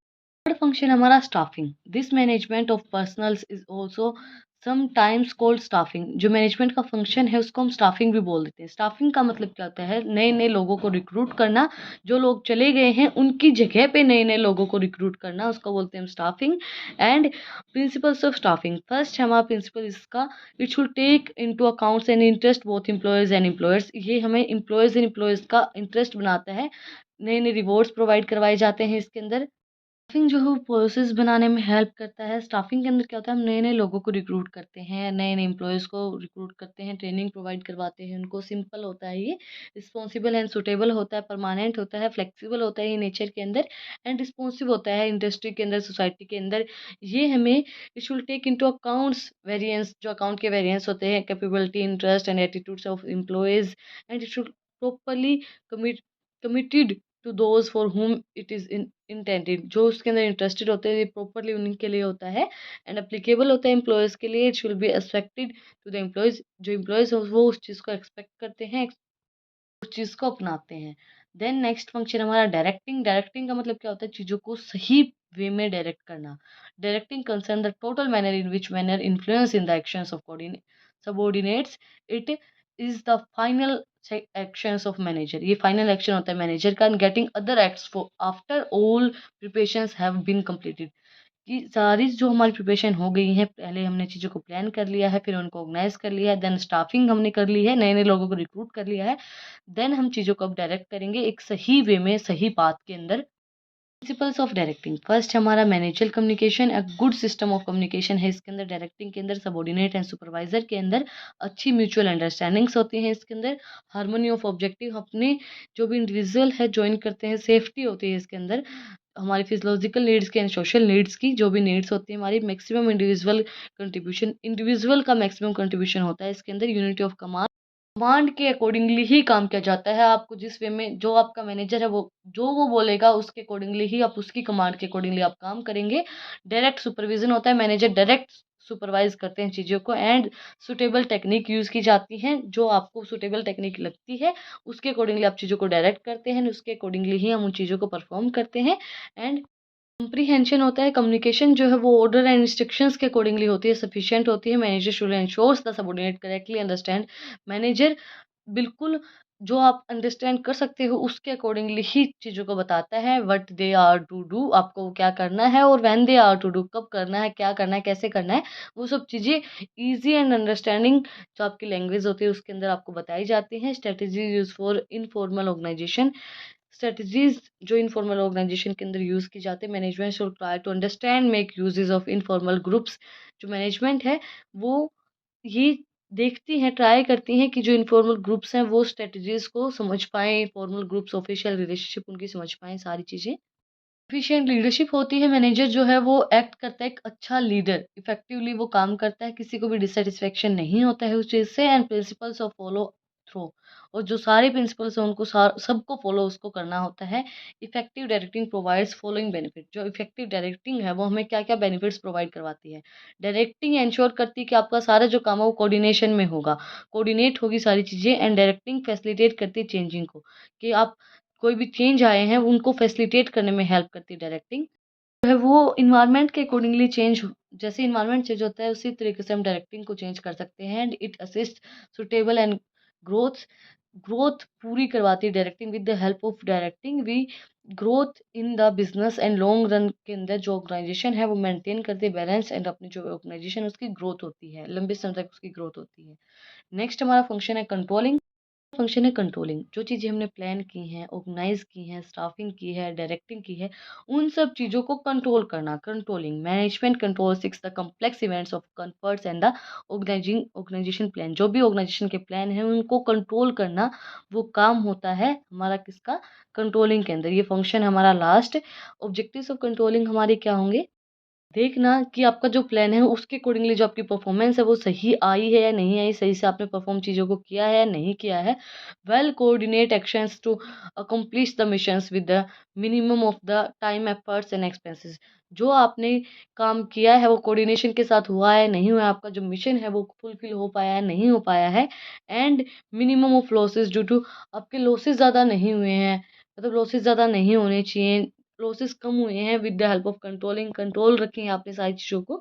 थर्ड फंक्शन हमारा staffing. This management of personals is also sometimes called staffing. जो मैनेजमेंट का फंक्शन है उसको हम स्टाफिंग भी बोल देते हैं। स्टाफिंग का मतलब क्या होता है? नए नए लोगों को रिक्रूट करना, जो लोग चले गए हैं उनकी जगह पे नए नए लोगों को रिक्रूट करना, उसको बोलते हैं हम staffing. And principles of staffing. First हमारा प्रिंसिपल इसका, it should take into accounts and interest both employees and employers. ये हमें एम्प्लॉयज़ एंड एम्प्लॉयर्स का इंटरेस्ट बनाता है। नए नए रिवॉर्ड्स प्रोवाइड करवाए जाते हैं इसके अंदर। स्टाफिंग जो है वो प्रोसेस बनाने में हेल्प करता है। स्टाफिंग के अंदर क्या होता है, हम नए-नए लोगों को रिक्रूट करते हैं, नए-नए एम्प्लॉइज़ को रिक्रूट करते हैं, ट्रेनिंग प्रोवाइड करवाते हैं उनको। सिंपल होता है ये, रिस्पॉन्सिबल एंड सूटेबल होता है, परमानेंट होता है, फ्लेक्सिबल होता है ये नेचर के अंदर एंड रिस्पॉन्सिव होता है इंडस्ट्री के अंदर, सोसाइटी के अंदर। ये हमें it should take into accounts variance, जो अकाउंट के वेरिएंस होते हैं, capability, interest and attitudes of employees and it should properly commit committed to those for whom it is intended. जो उसके अंदर इंटरेस्टेड होते हैं ये प्रॉपर्ली उन्हीं के लिए होता है एंड एप्लीकेबल होता है एम्प्लॉयज़ के लिए। It should be expected to the employees, जो एम्प्लॉयज़ हो वो उस चीज़ को एक्सपेक्ट करते हैं, उस चीज़ को अपनाते हैं। देन नेक्स्ट फंक्शन हमारा डायरेक्टिंग। डायरेक्टिंग का मतलब क्या होता है, चीज़ों को सही वे में डायरेक्ट करना। Directing concern the total manner in which manner influence in the actions of subordinates. It is the final actions of manager. ये फाइनल एक्शन होता है मैनेजर का, getting other acts for after all preparations have been completed. कि सारी जो हमारी प्रिपरेशन हो गई है, पहले हमने चीज़ों को प्लान कर लिया है, फिर उनको ऑर्गेनाइज कर लिया है, देन स्टाफिंग हमने कर ली है, नए नए लोगों को रिक्रूट कर लिया है, देन हम चीज़ों को अब डायरेक्ट करेंगे एक सही वे में, सही पाथ के अंदर। प्रिंसिपल्स ऑफ डायरेक्टिंग, फर्स्ट हमारा मैनेजर कम्युनिकेशन, एक गुड सिस्टम ऑफ कम्युनिकेशन है इसके अंदर। डायरेक्टिंग के अंदर सबॉर्डिनेट एंड सुपरवाइजर के अंदर अच्छी म्यूचुअल अंडरस्टैंडिंग्स होती हैं इसके अंदर। हार्मोनी ऑफ ऑब्जेक्टिव, अपने जो भी इंडिविजुअल है ज्वाइन करते हैं, सेफ्टी होती है इसके अंदर, हमारी फिजियोलॉजिकल नीड्स की एंड सोशल नीड्स की, जो भी नीड्स होती है हमारी। मैक्सिमम इंडिविजुअल कंट्रीब्यूशन, इंडिविजुअल का मैक्सिमम कंट्रीब्यूशन होता है इसके अंदर। यूनिटी ऑफ कमांड, कमांड के अकॉर्डिंगली ही काम किया जाता है। आपको जिस वे में, जो आपका मैनेजर है वो जो वो बोलेगा उसके अकॉर्डिंगली ही आप, उसकी कमांड के अकॉर्डिंगली आप काम करेंगे। डायरेक्ट सुपरविजन होता है, मैनेजर डायरेक्ट सुपरवाइज करते हैं चीज़ों को एंड सुटेबल टेक्निक यूज़ की जाती हैं। जो आपको सुटेबल टेक्निक लगती है उसके अकॉर्डिंगली आप चीज़ों को डायरेक्ट करते हैं, उसके अकॉर्डिंगली ही हम उन चीज़ों को परफॉर्म करते हैं। एंड कॉम्प्रिहेंशन होता है, कम्युनिकेशन जो है वो ऑर्डर एंड इंस्ट्रक्शंस के अकॉर्डिंगली होती है, सफिशिएंट होती है। Manager should ensures the subordinate correctly understand. Manager बिल्कुल जो आप अंडरस्टैंड कर सकते हो उसके अकॉर्डिंगली ही चीज़ों को बताता है, what they are to do, आपको क्या करना है, और when they are to do, कब करना है, क्या करना है, कैसे करना है। वो सब चीज़ें ईजी एंड अंडरस्टैंडिंग जो आपकी लैंग्वेज होती है उसके अंदर आपको बताई जाती हैं। Strategy use for informal organisation, strategies जो इनफॉर्मल ऑर्गेनाइजेशन के अंदर यूज़ की जाती है। Management should try to understand make uses of informal groups. जो मैनेजमेंट है वो ये देखती हैं, ट्राई करती हैं कि जो इनफॉर्मल ग्रुप्स हैं वो स्ट्रेटजीज को समझ पाएँ, फॉर्मल ग्रुप्स ऑफिशियल रिलेशनशिप उनकी समझ पाएँ, सारी चीज़ें। एफिशिएंट लीडरशिप होती है, मैनेजर जो है वो एक्ट करता है एक अच्छा लीडर, इफेक्टिवली वो काम करता है, किसी को भी डिससैटिस्फैक्शन नहीं होता है उस चीज़ से। And principles of follow through, और जो सारे प्रिंसिपल्स हैं उनको सबको फॉलो उसको करना होता है। Effective directing provides following benefit, जो इफेक्टिव डायरेक्टिंग है वो हमें क्या क्या बेनिफिट्स प्रोवाइड करवाती है। डायरेक्टिंग इंश्योर करती है कि आपका सारा जो काम है वो कोऑर्डिनेशन में होगा, कोऑर्डिनेट होगी सारी चीज़ें। एंड डायरेक्टिंग फैसिलिटेट करती है चेंजिंग को, कि आप कोई भी चेंज आए हैं उनको फैसिलिटेट करने में हेल्प करती है डायरेक्टिंग। जो है वो इन्वायरमेंट के अकॉर्डिंगली चेंज, जैसे इन्वायरमेंट चेंज होता है उसी तरीके से हम डायरेक्टिंग को चेंज कर सकते हैं। And it assist suitable and growth, growth पूरी करवाती है directing. With the help of directing we growth in the business and long run के अंदर जो ऑर्गेनाइजेशन है वो मेंटेन करती है बैलेंस, एंड अपनी जो ऑर्गेनाइजेशन उसकी ग्रोथ होती है, लंबे समय तक उसकी ग्रोथ होती है। नेक्स्ट हमारा फंक्शन है कंट्रोलिंग। फंक्शन है कंट्रोलिंग, जो चीज़ें हमने प्लान की हैं, ऑर्गेनाइज की हैं, स्टाफिंग की है, डायरेक्टिंग की है, उन सब चीज़ों को कंट्रोल करना। Controlling, management control six the complex events of comforts and the organising organisation plan. जो भी ऑर्गेनाइजेशन के प्लान हैं उनको कंट्रोल करना, वो काम होता है हमारा किसका, कंट्रोलिंग के अंदर। ये फंक्शन हमारा लास्ट। ऑब्जेक्टिव्स ऑफ कंट्रोलिंग हमारे क्या होंगे, देखना कि आपका जो प्लान है उसके अकॉर्डिंगली जो आपकी परफॉर्मेंस है वो सही आई है या नहीं आई, सही से आपने परफॉर्म चीज़ों को किया है या नहीं किया है। Well coordinate actions to accomplish the missions with the minimum of the time efforts and expenses. जो आपने काम किया है वो कोऑर्डिनेशन के साथ हुआ है नहीं हुआ है, आपका जो मिशन है वो फुलफिल हो पाया है नहीं हो पाया है। And minimum of losses due to, आपके लॉसेस ज़्यादा नहीं हुए हैं, मतलब लॉसेस ज़्यादा नहीं होने चाहिए, लॉसेस कम हुए हैं। With the help of controlling, control रखें आपने सारी चीज़ों को।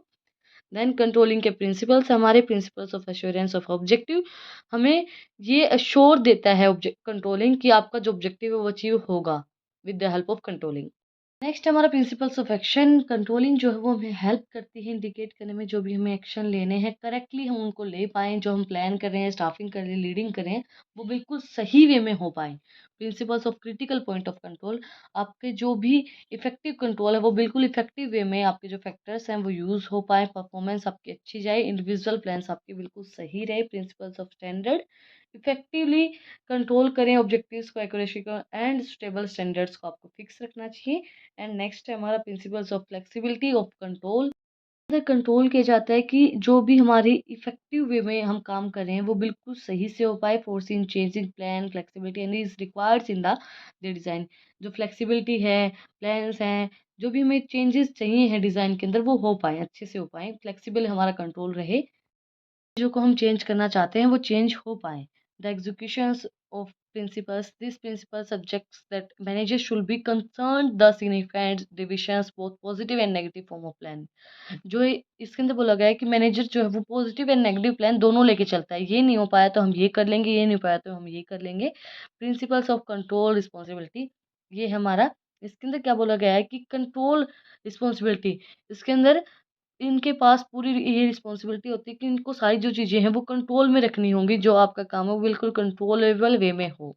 देन कंट्रोलिंग के प्रिंसिपल्स, हमारे principles of assurance of objective, हमें ये अश्योर देता है ऑब्जेक्ट कंट्रोलिंग कि आपका जो ऑब्जेक्टिव है वो अचीव होगा with the help of controlling. Next हमारा प्रिंसिपल्स ऑफ एक्शन कंट्रोलिंग जो है वो हमें हेल्प करती है इंडिकेट करने में जो भी हमें एक्शन लेने हैं करेक्टली हम उनको ले पाएँ, जो हम प्लान कर रहे हैं, स्टाफिंग कर रहे हैं, लीडिंग कर रहे हैं, वो बिल्कुल सही वे में हो पाएँ। Principles of critical point of control आपके जो भी इफ़ेक्टिव कंट्रोल है वो बिल्कुल इफ़ेक्टिव वे में आपके जो फैक्टर्स हैं वो यूज़ हो पाएँ, परफॉर्मेंस आपकी अच्छी जाए, इंडिविजुअल प्लान्स आपके बिल्कुल सही रहे। Principles of standard effectively control करें ऑब्जेक्टिव्स को, एक्यूरेसी को एंड स्टेबल स्टैंडर्ड्स को आपको फिक्स रखना चाहिए। एंड नेक्स्ट है हमारा principles of flexibility of control. अंदर कंट्रोल किया जाता है कि जो भी हमारी इफेक्टिव वे में हम काम कर रहे हैं वो बिल्कुल सही से हो पाए। Forcing changing plan flexibility and is requires in the design. जो फ्लेक्सिबिलिटी है, प्लान्स हैं, जो भी हमें चेंजेस चाहिए हैं डिज़ाइन के अंदर वो हो पाए, अच्छे से हो पाए, फ्लेक्सिबल हमारा कंट्रोल रहे, चीज़ों को हम चेंज करना चाहते हैं वो चेंज हो पाएँ। The executions of principles this principle subjects that managers should be concerned the significant divisions both positive and negative form of plan. जो इसके अंदर बोला गया है कि मैनेजर जो है वो पॉजिटिव एंड नेगेटिव प्लान दोनों लेके चलता है। ये नहीं हो पाया तो हम ये कर लेंगे, ये नहीं हो पाया तो हम ये कर लेंगे। प्रिंसिपल्स ऑफ कंट्रोल रिस्पॉन्सिबिलिटी ये हमारा इसके अंदर क्या बोला गया है कि कंट्रोल रिस्पॉन्सिबिलिटी इसके अंदर इनके पास पूरी ये रिस्पॉन्सिबिलिटी होती है कि इनको सारी जो चीज़ें हैं वो कंट्रोल में रखनी होंगी, जो आपका काम है वो बिल्कुल कंट्रोलेबल वे में हो।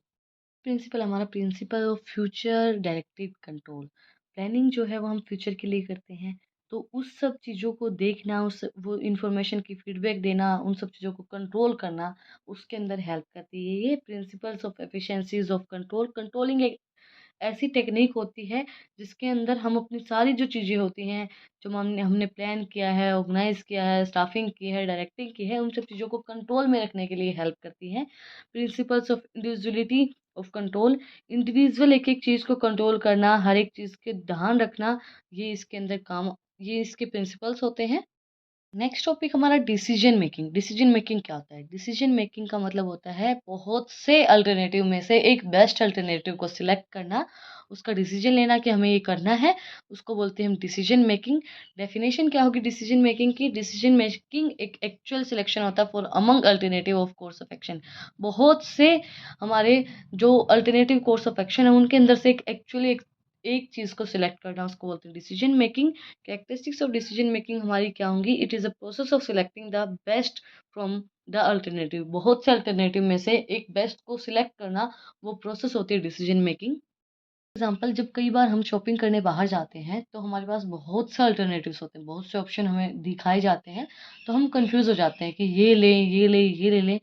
प्रिंसिपल हमारा principle of future directive control. Planning जो है वो हम फ्यूचर के लिए करते हैं, तो उस सब चीज़ों को देखना, उस वो इन्फॉर्मेशन की फीडबैक देना, उन सब चीज़ों को कंट्रोल करना, उसके अंदर हेल्प करती है। ये principles of efficiencies of control controlling एक ऐसी टेक्निक होती है जिसके अंदर हम अपनी सारी जो चीज़ें होती हैं, जो हमने हमने प्लान किया है, ऑर्गेनाइज़ किया है, स्टाफिंग की है, डायरेक्टिंग की है, उन सब चीज़ों को कंट्रोल में रखने के लिए हेल्प करती हैं। Principles of individuality of control individual एक-एक चीज़ को कंट्रोल करना, हर एक चीज़ के ध्यान रखना, ये इसके प्रिंसिपल्स होते हैं। नेक्स्ट टॉपिक हमारा डिसीजन मेकिंग। डिसीजन मेकिंग क्या होता है? डिसीजन मेकिंग का मतलब होता है बहुत से अल्टरनेटिव में से एक बेस्ट अल्टरनेटिव को सिलेक्ट करना, उसका डिसीजन लेना कि हमें ये करना है, उसको बोलते हैं हम डिसीजन मेकिंग। डेफिनेशन क्या होगी डिसीजन मेकिंग की? डिसीजन मेकिंग एक एक्चुअल सिलेक्शन होता है for among alternative of course of action. बहुत से हमारे जो अल्टरनेटिव कोर्स ऑफ एक्शन है उनके अंदर से एक चीज़ को सिलेक्ट करना, उसको बोलते हैं decision making. Characteristics of decision making हमारी क्या होंगी? It is a process of selecting the best from the alternative. बहुत से अल्टरनेटिव में से एक बेस्ट को सिलेक्ट करना वो प्रोसेस होती है डिसीजन मेकिंग। एग्जाम्पल जब कई बार हम शॉपिंग करने बाहर जाते हैं तो हमारे पास बहुत से अल्टरनेटिव्स होते हैं, बहुत से ऑप्शन हमें दिखाए जाते हैं, तो हम कंफ्यूज हो जाते हैं कि ये लें, ये लें, ये ले लें।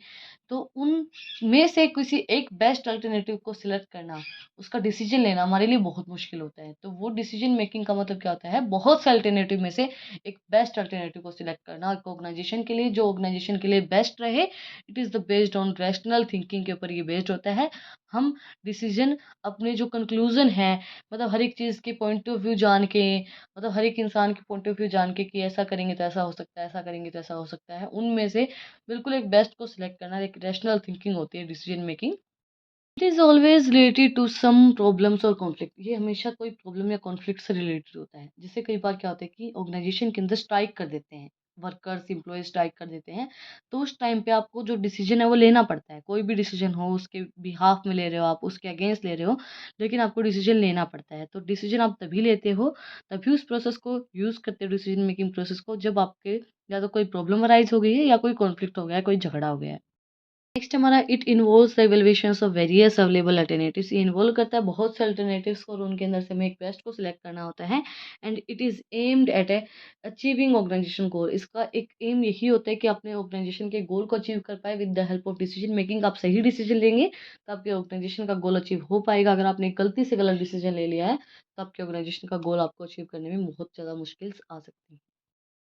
तो उनमें से किसी एक बेस्ट अल्टरनेटिव को सिलेक्ट करना, उसका डिसीजन लेना हमारे लिए बहुत मुश्किल होता है। तो वो डिसीजन मेकिंग का मतलब क्या होता है? बहुत से अल्टरनेटिव में से एक बेस्ट अल्टरनेटिव को सिलेक्ट करना एक ऑर्गेनाइजेशन के लिए, जो ऑर्गेनाइजेशन के लिए बेस्ट रहे। It is the based on rational thinking के ऊपर ये बेस्ड होता है। हम डिसीजन अपने जो कंक्लूज़न है, मतलब हर एक चीज़ के पॉइंट ऑफ व्यू जान के, मतलब हर एक इंसान के पॉइंट ऑफ व्यू जान के कि ऐसा करेंगे तो ऐसा हो सकता है, ऐसा करेंगे तो ऐसा हो सकता है, उनमें से बिल्कुल एक बेस्ट को सिलेक्ट करना एक रैशनल थिंकिंग होती है decision making. It is always related to some problems और कॉन्फ्लिक्ट। ये हमेशा कोई प्रॉब्लम या कॉन्फ्लिक्ट से रिलेटेड होता है। जैसे कई बार क्या होता है कि ऑर्गेनाइजेशन के अंदर स्ट्राइक कर देते हैं, वर्कर्स एम्प्लॉय स्ट्राइक कर देते हैं, तो उस टाइम पे आपको जो डिसीजन है वो लेना पड़ता है। कोई भी डिसीजन हो, उसके बिहाफ में ले रहे हो आप, उसके अगेंस्ट ले रहे हो, लेकिन आपको डिसीजन लेना पड़ता है। तो डिसीजन आप तभी लेते हो, तभी उस प्रोसेस को यूज़ करते हो, डिसीजन मेकिंग प्रोसेस को, जब आपके या तो कोई प्रॉब्लम अराइज हो गई है या कोई कॉन्फ्लिक्ट हो गया है, कोई झगड़ा हो गया है। नेक्स्ट हमारा it involves the evaluations of various available alternatives. ये इन्वॉल्व करता है बहुत से अल्टरनेटिव्स को और उनके अंदर से हमें एक बेस्ट को सिलेक्ट करना होता है। And it is aimed at a achieving organisation goal. इसका एक एम यही होता है कि अपने ऑर्गेनाइजेशन के गोल को अचीव कर पाए with the help of decision making. आप सही डिसीजन लेंगे तो आपके ऑर्गेनाइजेशन का गोल अचीव हो पाएगा। अगर आपने गलती से गलत डिसीजन ले लिया है तो आपके ऑर्गेनाइजेशन का गोल आपको अचीव करने में बहुत ज़्यादा मुश्किल आ सकती है।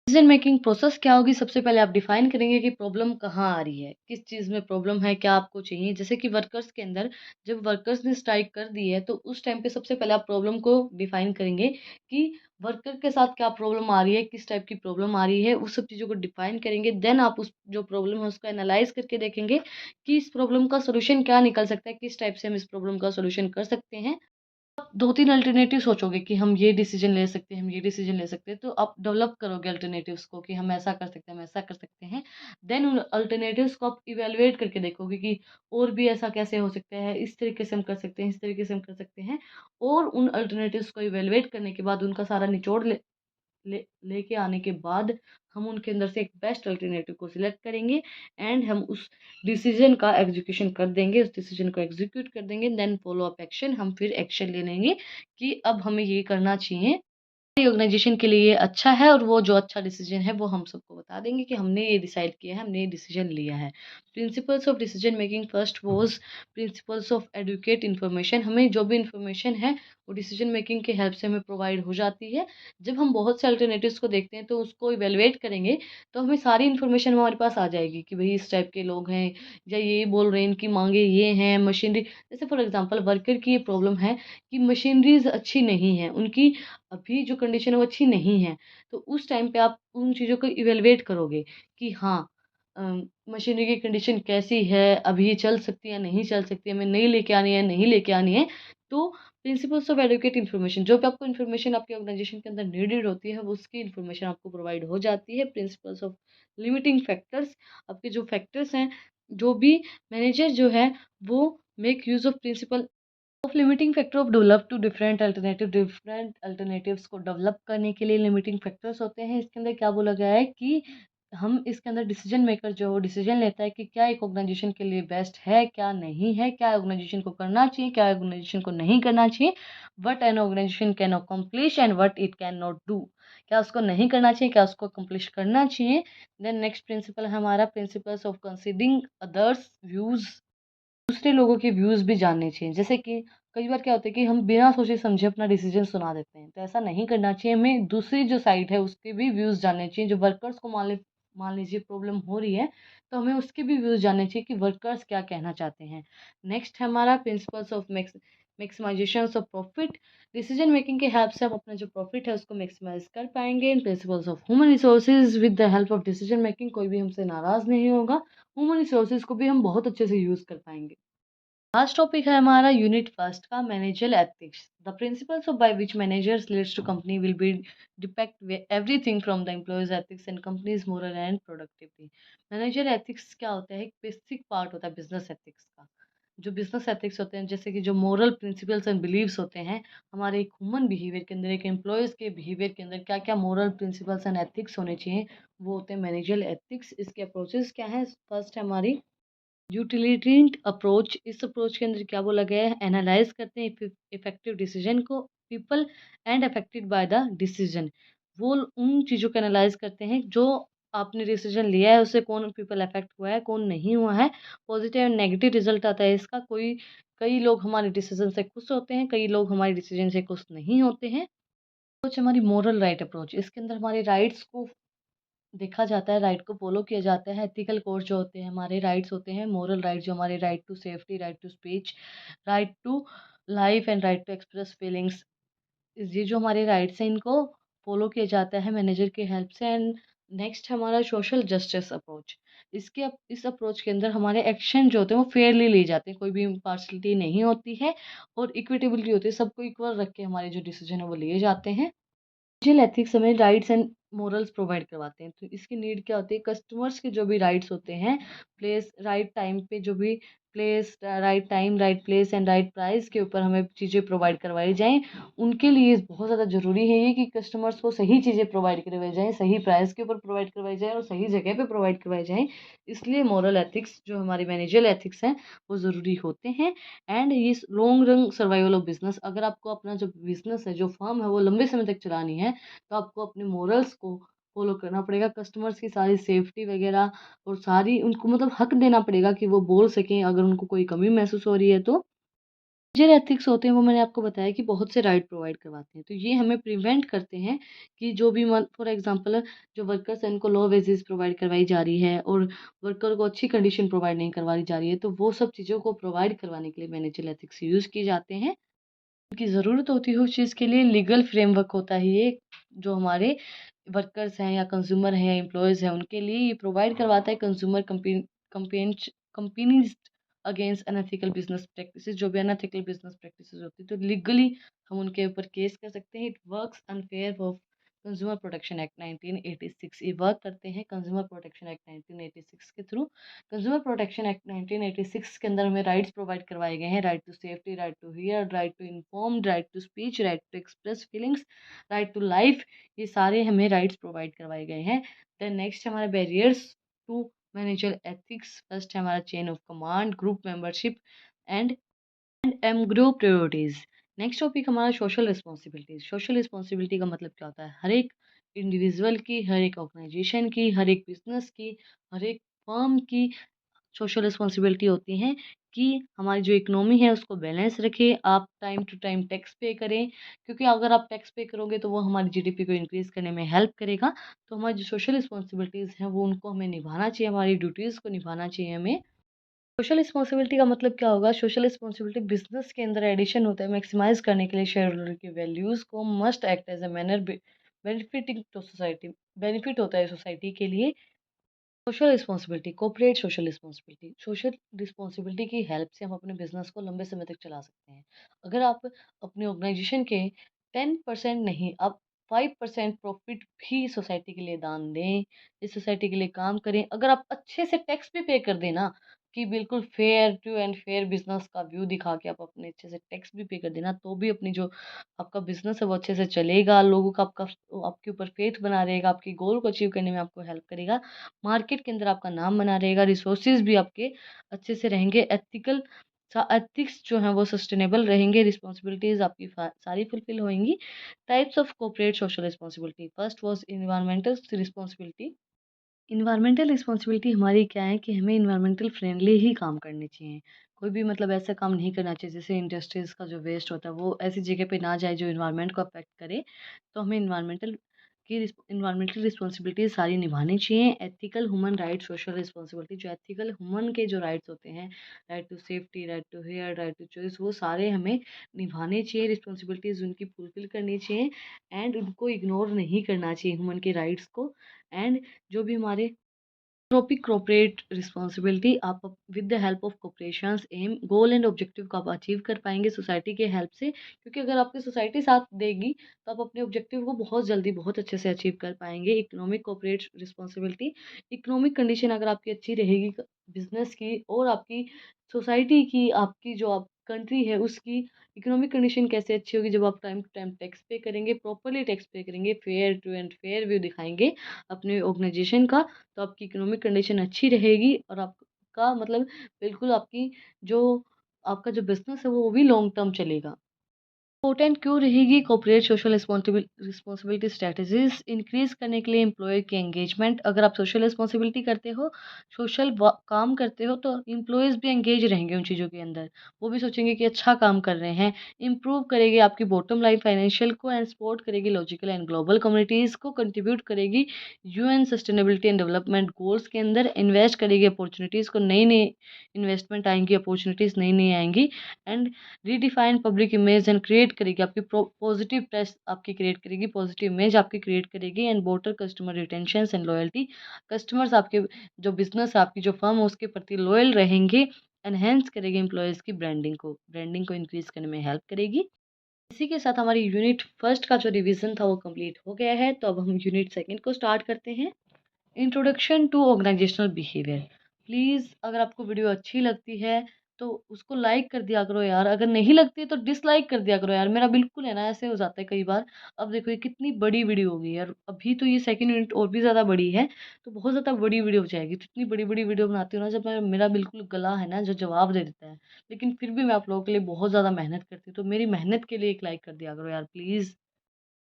डिसीजन मेकिंग प्रोसेस क्या होगी? सबसे पहले आप डिफाइन करेंगे कि प्रॉब्लम कहाँ आ रही है, किस चीज़ में प्रॉब्लम है, क्या आपको चाहिए। जैसे कि वर्कर्स के अंदर जब वर्कर्स ने स्ट्राइक कर दी है तो उस टाइम पे सबसे पहले आप प्रॉब्लम को डिफाइन करेंगे कि वर्कर के साथ क्या प्रॉब्लम आ रही है, किस टाइप की प्रॉब्लम आ रही है, उस सब चीज़ों को डिफाइन करेंगे। देन आप उस जो प्रॉब्लम है उसको एनालाइज करके देखेंगे कि इस प्रॉब्लम का सोल्यूशन क्या निकल सकता है, किस टाइप से हम इस प्रॉब्लम का सोल्यूशन कर सकते हैं। 2-3 अल्टरनेटिव सोचोगे कि हम ये डिसीजन ले सकते हैं, हम ये डिसीजन ले सकते हैं, तो आप डेवलप करोगे अल्टरनेटिव्स को कि हम ऐसा कर सकते हैं, हम ऐसा कर सकते हैं। देन उन अल्टरनेटिव्स को आप इवैल्यूएट करके देखोगे कि और भी ऐसा कैसे हो सकता है, इस तरीके से हम कर सकते हैं, इस तरीके से हम कर सकते हैं। और उन अल्टरनेटिव्स को इवैल्यूएट करने के बाद उनका सारा निचोड़ लेके आने के बाद हम उनके अंदर से एक बेस्ट अल्टरनेटिव को सिलेक्ट करेंगे एंड हम उस डिसीजन का एग्जीक्यूशन कर देंगे, उस डिसीजन को एग्जीक्यूट कर देंगे। देन फॉलो अप एक्शन, हम फिर एक्शन ले लेंगे कि अब हमें ये करना चाहिए, ऑर्गेनाइजेशन के लिए ये अच्छा है, और वो जो अच्छा डिसीजन है वो हम सबको बता देंगे कि हमने ये डिसाइड किया है, हमने ये डिसीजन लिया है। Principles of decision making first was principles of educate information. हमें जो भी इन्फॉर्मेशन है वो डिसीजन मेकिंग के हेल्प से हमें प्रोवाइड हो जाती है। जब हम बहुत से अल्टरनेटिव्स को देखते हैं तो उसको इवेलुएट करेंगे तो हमें सारी इन्फॉर्मेशन हमारे पास आ जाएगी कि भाई इस टाइप के लोग हैं, या ये बोल रहे हैं इनकी मांगे ये हैं, मशीनरी जैसे फॉर एग्जांपल वर्कर की ये प्रॉब्लम है कि मशीनरीज अच्छी नहीं है, उनकी अभी जो कंडीशन है वो अच्छी नहीं है। तो उस टाइम पे आप उन चीज़ों को इवैल्यूएट करोगे कि हाँ, मशीनरी की कंडीशन कैसी है, अभी ये चल सकती है, नहीं चल सकती है, हमें नई लेके आनी है, नहीं लेके आनी है। तो प्रिंसिपल्स ऑफ एडुकेट इन्फॉर्मेशन, जो भी आपको इन्फॉर्मेशन आपके ऑर्गेनाइजेशन के अंदर नीडेड होती है, वो उसकी इन्फॉर्मेशन आपको प्रोवाइड हो जाती है। प्रिंसिपल्स ऑफ लिमिटिंग फैक्टर्स, आपके जो फैक्टर्स हैं, जो भी मैनेजर जो है वो make use of principle of limiting factor of develop to different alternatives को डेवलप करने के लिए लिमिटिंग फैक्टर्स होते हैं। इसके अंदर क्या बोला गया है कि हम इसके अंदर डिसीजन मेकर जो डिसीजन लेता है कि क्या एक ऑर्गेनाइजेशन के लिए बेस्ट है, क्या नहीं है, क्या ऑर्गेनाइजेशन को करना चाहिए, क्या ऑर्गेनाइजेशन को नहीं करना चाहिए, what an organisation can accomplish and what it can not do, क्या उसको नहीं करना चाहिए, क्या उसको अकम्प्लिश करना चाहिए। देन नेक्स्ट प्रिंसिपल है हमारा principles of considering others views, दूसरे लोगों के व्यूज़ भी जानने चाहिए। जैसे कि कई बार क्या होता है कि हम बिना सोचे समझे अपना डिसीजन सुना देते हैं, तो ऐसा नहीं करना चाहिए। हमें दूसरी जो साइड है उसके भी व्यूज़ जानने चाहिए। जो वर्कर्स को मान लीजिए प्रॉब्लम हो रही है, तो हमें उसके भी व्यूज़ जानने चाहिए कि वर्कर्स क्या कहना चाहते हैं। नेक्स्ट है हमारा principles of maximisation of profit. Decision making के हेल्प से हम अपना जो प्रॉफिट है उसको मैक्सिमाइज कर पाएंगे। In principles of human resources, with the help of decision making कोई भी हमसे नाराज़ नहीं होगा, ह्यूमन रिसोर्सेज को भी हम बहुत अच्छे से यूज़ कर पाएंगे। लास्ट टॉपिक है हमारा यूनिट फर्स्ट का manager ethics. The principles of by which managers leads to company will be depict everything from the employees ethics and companies moral and productivity. Manager ethics क्या होता है? एक बेसिक पार्ट होता है बिजनेस एथिक्स का। जो बिजनेस एथिक्स होते हैं, जैसे कि जो मोरल प्रिंसिपल्स एंड बिलीव्स होते हैं हमारे एक ह्यूमन बिहेवियर के अंदर, एक एम्प्लॉयज़ के बिहेवियर के अंदर क्या क्या मोरल प्रिंसिपल्स एंड एथिक्स होने चाहिए, वो होते हैं मैनेजर एथिक्स। इसके अप्रोचेस क्या है? फर्स्ट है हमारी यूटिलिटेरियन अप्रोच। इस अप्रोच के अंदर क्या बोला गया है? एनालाइज करते हैं इफेक्टिव डिसीजन को, people and affected by the decision. वो उन चीज़ों को एनालाइज करते हैं जो आपने डिसीजन लिया है उससे कौन पीपल अफेक्ट हुआ है, कौन नहीं हुआ है। पॉजिटिव एंड नेगेटिव रिजल्ट आता है इसका। कई लोग हमारे डिसीजन से खुश होते हैं, कई लोग हमारे डिसीजन से खुश नहीं होते हैं। अप्रोच हमारी मोरल राइट अप्रोच। इसके अंदर हमारे राइट्स को देखा जाता है, राइट को फॉलो किया जाता है। एथिकल कोड जो होते हैं हमारे राइट्स होते हैं, मोरल राइट जो हमारे right to safety, right to speech, right to life and right to express feelings. ये जो हमारे राइट्स हैं इनको फॉलो किया जाता है मैनेजर की हेल्प से। एंड नेक्स्ट हमारा सोशल जस्टिस अप्रोच। इस अप्रोच के अंदर हमारे एक्शन जो होते हैं वो फेयरली लिए जाते हैं, कोई भी पार्शलिटी नहीं होती है और इक्विटेबिलिटी होती है, सबको इक्वल रख के हमारे जो डिसीजन है वो लिए जाते हैं। डिजिटल एथिक्स हमें राइट्स एंड मोरल्स प्रोवाइड करवाते हैं। तो इसकी नीड क्या होती है? कस्टमर्स के जो भी राइट्स होते हैं, प्लेस राइट टाइम पे जो भी place right time right place and right price के ऊपर हमें चीज़ें प्रोवाइड करवाई जाएँ। उनके लिए बहुत ज़्यादा ज़रूरी है ये कि कस्टमर्स को सही चीज़ें प्रोवाइड करवाई जाएँ, सही प्राइस के ऊपर प्रोवाइड करवाई जाएँ और सही जगह पे प्रोवाइड करवाई जाएँ। इसलिए मोरल एथिक्स जो हमारी मैनेजरियल एथिक्स हैं वो ज़रूरी होते हैं। एंड ये long run survival of business. अगर आपको अपना जो बिजनेस है, जो फर्म है वो लंबे समय तक चलानी है, तो आपको अपने मोरल्स को फॉलो करना पड़ेगा। कस्टमर्स की सारी सेफ्टी वगैरह और सारी उनको मतलब हक देना पड़ेगा कि वो बोल सकें अगर उनको कोई कमी महसूस हो रही है तो। जो एथिक्स होते हैं वो मैंने आपको बताया कि बहुत से राइट प्रोवाइड करवाते हैं, तो ये हमें प्रिवेंट करते हैं कि जो भी फॉर एग्जांपल जो वर्कर्स हैं उनको लो वेजेस प्रोवाइड करवाई जा रही है और वर्कर को अच्छी कंडीशन प्रोवाइड नहीं करवाई जा रही है, तो वो सब चीज़ों को प्रोवाइड करवाने के लिए मैनेजर एथिक्स यूज़ किए जाते हैं। की ज़रूरत होती है उस चीज़ के लिए लीगल फ्रेमवर्क होता है ये, जो हमारे वर्कर्स हैं या कंज्यूमर हैं या एम्प्लॉयज़ हैं उनके लिए ये प्रोवाइड करवाता है। Consumer companies against unethical business practices, जो भी अनएथिकल बिजनेस प्रैक्टिसेस होती है तो लीगली हम उनके ऊपर केस कर सकते हैं। It works unfair for consumer protection act 1986, ये वर्क करते हैं कंज्यूमर प्रोटेक्शन एक्ट 1986 के थ्रू। कंज्यूमर प्रोटेक्शन एक्ट 1986 के अंदर हमें राइट्स प्रोवाइड करवाए गए हैं, right to safety, right to hear, right to inform, right to speech, right to express feelings, right to life, ये सारे हमें राइट्स प्रोवाइड करवाए गए हैं। देन नेक्स्ट हमारे barriers to manager ethics. First है हमारा chain of command, group membership and in group priorities. Next topic हमारा सोशल रिस्पॉन्सिबिलिटीज। सोशल रिस्पॉन्सिबिलिटी का मतलब क्या होता है? हर एक इंडिविजुअल की, हर एक ऑर्गेनाइजेशन की, हर एक बिजनेस की, हर एक फर्म की सोशल रिस्पॉन्सिबिलिटी होती हैं कि हमारी जो इकोनॉमी है उसको बैलेंस रखें। आप टाइम टू टाइम टैक्स पे करें, क्योंकि अगर आप टैक्स पे करोगे तो वो हमारी जीडीपी को इंक्रीज़ करने में हेल्प करेगा। तो हमारी जो सोशल रिस्पॉन्सिबिलिटीज़ हैं वो उनको हमें निभाना चाहिए, हमारी ड्यूटीज़ को निभाना चाहिए हमें। सोशल रिस्पॉन्सिबिलिटी का मतलब क्या होगा? सोशल रिस्पॉन्सिबिलिटी बिजनेस के अंदर एडिशन होता है मैक्सिमाइज करने के लिए शेयर होल्डर की वैल्यूज़ को, must act as a manner benefiting to society, benefit होता है सोसाइटी के लिए। Social responsibility, corporate social responsibility, social responsibility की हेल्प से हम अपने बिजनेस को लंबे समय तक चला सकते हैं। अगर आप अपने ऑर्गेनाइजेशन के 10% नहीं, आप 5% प्रॉफिट भी सोसाइटी के लिए दान दें, इस सोसाइटी के लिए काम करें, अगर आप अच्छे से टैक्स भी पे कर दें ना, कि बिल्कुल fair to and fair business का व्यू दिखा के आप अपने अच्छे से टैक्स भी पे कर देना, तो भी अपनी जो आपका बिजनेस है वो अच्छे से चलेगा, लोगों का आपके ऊपर फेथ बना रहेगा, आपकी गोल को अचीव करने में आपको हेल्प करेगा, मार्केट के अंदर आपका नाम बना रहेगा, रिसोर्सेज भी आपके अच्छे से रहेंगे, एथिक्स जो हैं वो सस्टेनेबल रहेंगे, रिस्पॉन्सिबिलिटीज़ आपकी सारी फुलफिल होंगी। Types of corporate social responsibility, first was environmental responsibility. Environmental responsibility हमारी क्या है कि हमें इन्वायरमेंटल फ्रेंडली ही काम करने चाहिए। कोई भी मतलब ऐसा काम नहीं करना चाहिए जैसे इंडस्ट्रीज़ का जो वेस्ट होता है वो ऐसी जगह पे ना जाए जो इन्वायरमेंट को अफेक्ट करे। तो हमें इन्वायरमेंटल रिस्पॉन्सिबिलिटी सारी निभानी चाहिए। Ethical human rights social responsibility, जो एथिकल ह्यूमन के जो राइट्स होते हैं, right to safety, right to hear, right to choice, वो सारे हमें निभाने चाहिए, रिस्पॉन्सिबिलिटीज़ उनकी फुलफिल करनी चाहिए एंड उनको इग्नोर नहीं करना चाहिए ह्यूमन के राइट्स को। एंड जो भी हमारे टॉपिक कॉर्पोरेट रिस्पॉन्सिबिलिटी, आप with the help of corporations aim goal and objective को आप अचीव कर पाएंगे सोसाइटी के हेल्प से, क्योंकि अगर आपकी सोसाइटी साथ देगी तो आप अपने ऑब्जेक्टिव को बहुत जल्दी बहुत अच्छे से अचीव कर पाएंगे। Economic corporate responsibility, economic condition अगर आपकी अच्छी रहेगी बिजनेस की और आपकी सोसाइटी की, आपकी जो आप कंट्री है उसकी इकोनॉमिक कंडीशन कैसे अच्छी होगी? जब आप time to time tax pay करेंगे, प्रॉपरली टैक्स पे करेंगे, fair to and fair view दिखाएंगे अपने ऑर्गेनाइजेशन का, तो आपकी इकोनॉमिक कंडीशन अच्छी रहेगी और आपका मतलब बिल्कुल आपकी जो आपका जो बिज़नेस है वो भी लॉन्ग टर्म चलेगा। इम्पोर्टेंट क्यों रहेगी corporate social responsibility strategies? Increase करने के लिए एम्प्लॉय की एंगेजमेंट। अगर आप सोशल रिस्पॉन्सिबिलिटी करते हो, काम करते हो, तो एम्प्लॉयज़ भी एंगेज रहेंगे उन चीज़ों के अंदर, वो भी सोचेंगे कि अच्छा काम कर रहे हैं। इम्प्रूव करेगी आपकी बॉटम लाइन फाइनेंशियल को एंड सपोर्ट करेगी लॉजिकल एंड ग्लोबल कम्युनिटीज़ को, कंट्रीब्यूट करेगी UN sustainability and development goals के अंदर, इन्वेस्ट करेगी अपॉर्चुनिटीज़ को, नई नई इन्वेस्टमेंट आएंगी, अपॉर्चुनिटीज़ नई नई आएंगी and redefine public image and create करेगी आपकी पॉजिटिव प्रेस, आपकी क्रिएट करेगी पॉजिटिव इमेज आपकी क्रिएट करेगी and better customer retention and loyalty, customers आपके जो बिजनेस है, आपकी जो फर्म है उसके प्रति लॉयल रहेंगे। एनहेंस करेगी एम्प्लॉयज़ की ब्रांडिंग को इंक्रीज करने में हेल्प करेगी। इसी के साथ हमारी यूनिट फर्स्ट का जो रिवीजन था वो कंप्लीट हो गया है, तो अब हम यूनिट सेकंड को स्टार्ट करते हैं। Introduction to organisational behaviour. Please अगर आपको वीडियो अच्छी लगती है तो उसको लाइक कर दिया करो यार, अगर नहीं लगती है तो डिसलाइक कर दिया करो यार, मेरा बिल्कुल है ना ऐसे हो जाता है कई बार। अब देखो ये कितनी बड़ी वीडियो होगी यार, अभी तो ये सेकंड यूनिट और भी ज़्यादा बड़ी है, तो बहुत ज़्यादा बड़ी वीडियो हो जाएगी। तो इतनी बड़ी बड़ी वीडियो बनाती हूँ ना जब मेरा बिल्कुल गला है ना जो जवाब दे देता है, लेकिन फिर भी मैं आप लोगों के लिए बहुत ज़्यादा मेहनत करती हूँ, तो मेरी मेहनत के लिए एक लाइक कर दिया करो यार प्लीज़।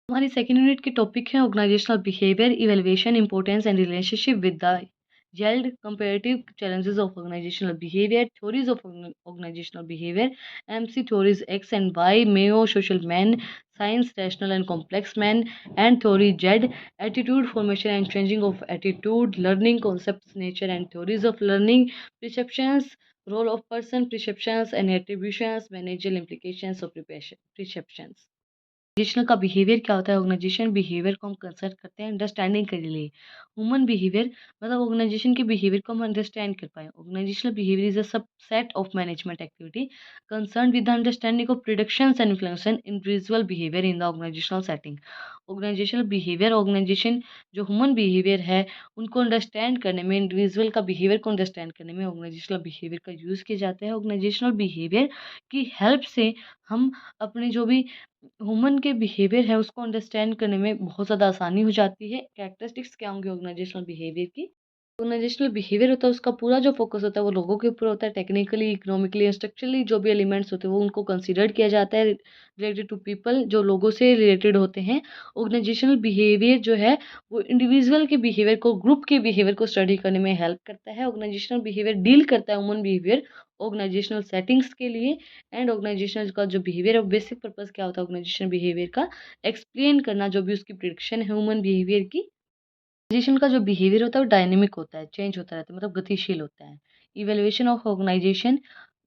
हमारी सेकेंड यूनिट के टॉपिक है organisational behaviour, evaluation, importance and relationship with the yield, comparative challenges of organizational behavior, theories of organizational behavior, MC theories X and Y, Mayo, social man, science, rational and complex man, and theory Z, attitude formation and changing of attitude, learning concepts, nature and theories of learning, perceptions, role of person, perceptions and attributions, managerial implications of perceptions. Organisation का बिहेवियर क्या होता है? ऑर्गेनाइजेशन बिहेवियर को हम कंसर्न करते हैं अंडरस्टैंडिंग के लिए। ह्यूमन बिहेवियर मतलब ऑर्गेनाइजेशन के बिहेवियर को हम अंडरस्टैंड कर पाएँ। Organisational behaviour is a subset of management activity concerned with the understanding of predictions and influencing individual behaviour in the organisational setting. Organisational behaviour organisation जो ह्यूमन बिहेवियर है, उनको अंडरस्टैंड करने में, इंडिविजुअल का बिहेवियर को अंडरस्टैंड करने में ऑर्गेनाइजेशनल बिहेवियर का यूज़ किया जाता है। ऑर्गेनाइजेशनल बिहेवियर की हेल्प से हम अपने जो भी ह्यूमन के बिहेवियर है उसको अंडरस्टैंड करने में बहुत ज़्यादा आसानी हो जाती है। कैरेक्टरिस्टिक्स क्या होंगी ऑर्गेनाइजेशनल बिहेवियर की? ऑर्गेनाइजेशनल बिहेवियर होता है उसका पूरा जो फ़ोकस होता है वो लोगों के ऊपर होता है। टेक्निकली, इकोनॉमिकली, स्ट्रक्चरली जो भी एलिमेंट्स होते हैं वो उनको कंसीडर किया जाता है रिलेटेड टू पीपल जो लोगों से रिलेटेड होते हैं। ऑर्गेनाइजेशनल बिहेवियर जो है वो इंडिविजुअल के बिहेवियर को, ग्रुप के बिहेवियर को स्टडी करने में हेल्प करता है। ऑर्गेनाइजेशनल बिहेवियर डील करता है ह्यूमन बिहेवियर ऑर्गेनाइजेशनल सेटिंग्स के लिए एंड ऑर्गेनाइजेशनल का जो बिहेवियर है बेसिक पर्पस क्या होता है ऑर्गेनाइजेशन बिहेवियर का एक्सप्लेन करना जो भी उसकी प्रिडिक्शन है ह्यूमन बिहेवियर की। ऑर्गेनाइजेशन का जो बिहेवियर होता है वो डायनेमिक होता है, चेंज होता रहता है मतलब गतिशील होता है। इवैल्यूएशन ऑफ ऑर्गेनाइजेशन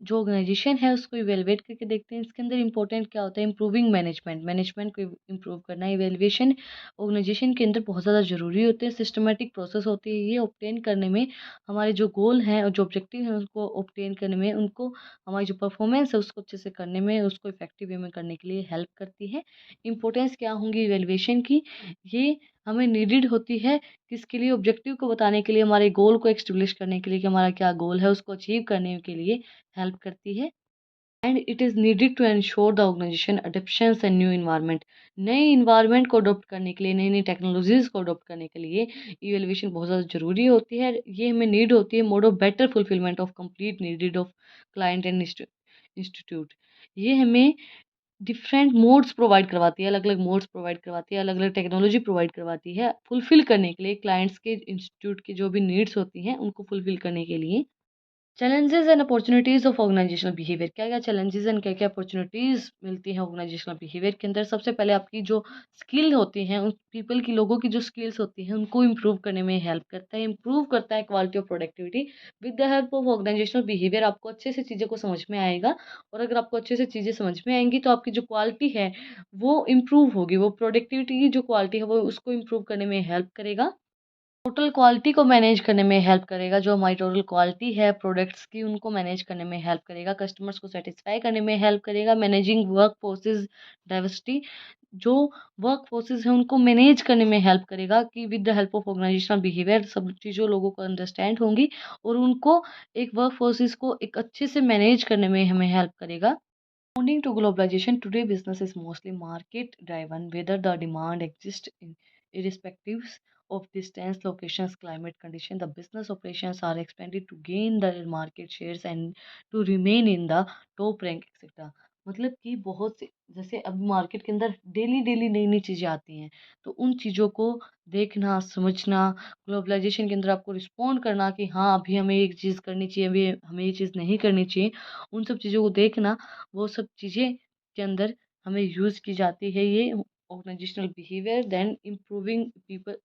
जो ऑर्गेनाइजेशन है उसको इवैल्यूएट करके देखते हैं। इसके अंदर इंपॉर्टेंट क्या होता है? इंप्रूविंग मैनेजमेंट, मैनेजमेंट को इम्प्रूव करना। इवैल्यूएशन ऑर्गेनाइजेशन के अंदर बहुत ज़्यादा ज़रूरी होते हैं। सिस्टमैटिक प्रोसेस होती है ये ऑब्टेन करने में, हमारे जो गोल हैं और जो ऑब्जेक्टिव हैं उसको ऑब्टेन करने में, उनको हमारी जो परफॉर्मेंस है उसको अच्छे से करने में, उसको इफेक्टिव वे में करने के लिए हेल्प करती है। इंपॉर्टेंस क्या होंगी इवैल्यूएशन की? ये हमें नीडेड होती है किसके लिए? ऑब्जेक्टिव को बताने के लिए, हमारे गोल को एस्टेब्लिश करने के लिए कि हमारा क्या गोल है उसको अचीव करने के लिए हेल्प करती है। And it is needed to ensure the organisation adoptions and new environment. नए इन्वायरमेंट को अडॉप्ट करने के लिए, नई नई टेक्नोलॉजीज़ को अडॉप्ट करने के लिए इवैल्यूएशन बहुत ज़्यादा ज़रूरी होती है। ये हमें नीड होती है mode of better fulfilment of complete needed off client and institute. ये हमें डिफरेंट मोड्स प्रोवाइड करवाती है, अलग-अलग मोड्स प्रोवाइड करवाती है, अलग-अलग टेक्नोलॉजी प्रोवाइड करवाती है, फुलफ़िल करने के लिए क्लाइंट्स के, इंस्टीट्यूट की जो भी नीड्स होती हैं, उनको फुलफ़िल करने के लिए। Challenges and opportunities of organisational behaviour, क्या-क्या चैलेंजेस एंड क्या-क्या अपॉर्चुनिटीज़ मिलती हैं ऑर्गेनाइजेशनल बिहेवियर के अंदर? सबसे पहले आपकी जो स्किल होती हैं, उन पीपल की, लोगों की जो स्किल्स होती हैं, उनको इम्प्रूव करने में हेल्प करता है। इम्प्रूव करता है quality of productivity. With the help of organisational behaviour आपको अच्छे से चीज़ों को समझ में आएगा और अगर आपको अच्छे से चीज़ें समझ में आएँगी तो आपकी जो क्वालिटी है, वो इम्प्रूव होगी। वो प्रोडक्टिविटी की जो क्वालिटी है, वो उसको इम्प्रूव करने में हेल्प करेगा। टोटल क्वालिटी को मैनेज करने में हेल्प करेगा। जो हमारी टोटल क्वालिटी है प्रोडक्ट्स की, उनको मैनेज करने में हेल्प करेगा। कस्टमर्स को सैटिस्फाई करने में हेल्प करेगा। मैनेजिंग वर्क फोर्सेस डाइवर्सिटी, जो वर्क फोर्सेस हैं उनको मैनेज करने में हेल्प करेगा कि with the help of organisational behaviour सब चीज़ों लोगों को अंडरस्टैंड होंगी और उनको एक वर्क फोर्सेस को एक अच्छे से मैनेज करने में हमें हेल्प करेगा। Responding to globalization, today business is mostly market driven, whether the demand exists in irrespective of distance, locations, climate condition. The business operations are expanded to gain the market shares and to remain in the top rank, etc. मतलब कि बहुत से, जैसे अब मार्केट के अंदर डेली डेली नई नई चीज़ें आती हैं, तो उन चीज़ों को देखना, समझना, ग्लोबलाइजेशन के अंदर आपको रिस्पॉन्ड करना कि हाँ अभी हमें एक चीज़ करनी चाहिए, अभी हमें ये चीज़ नहीं करनी चाहिए, उन सब चीज़ों को देखना, वो सब चीज़ें के अंदर हमें यूज़ की जाती है ये organisational behaviour. Then improving people,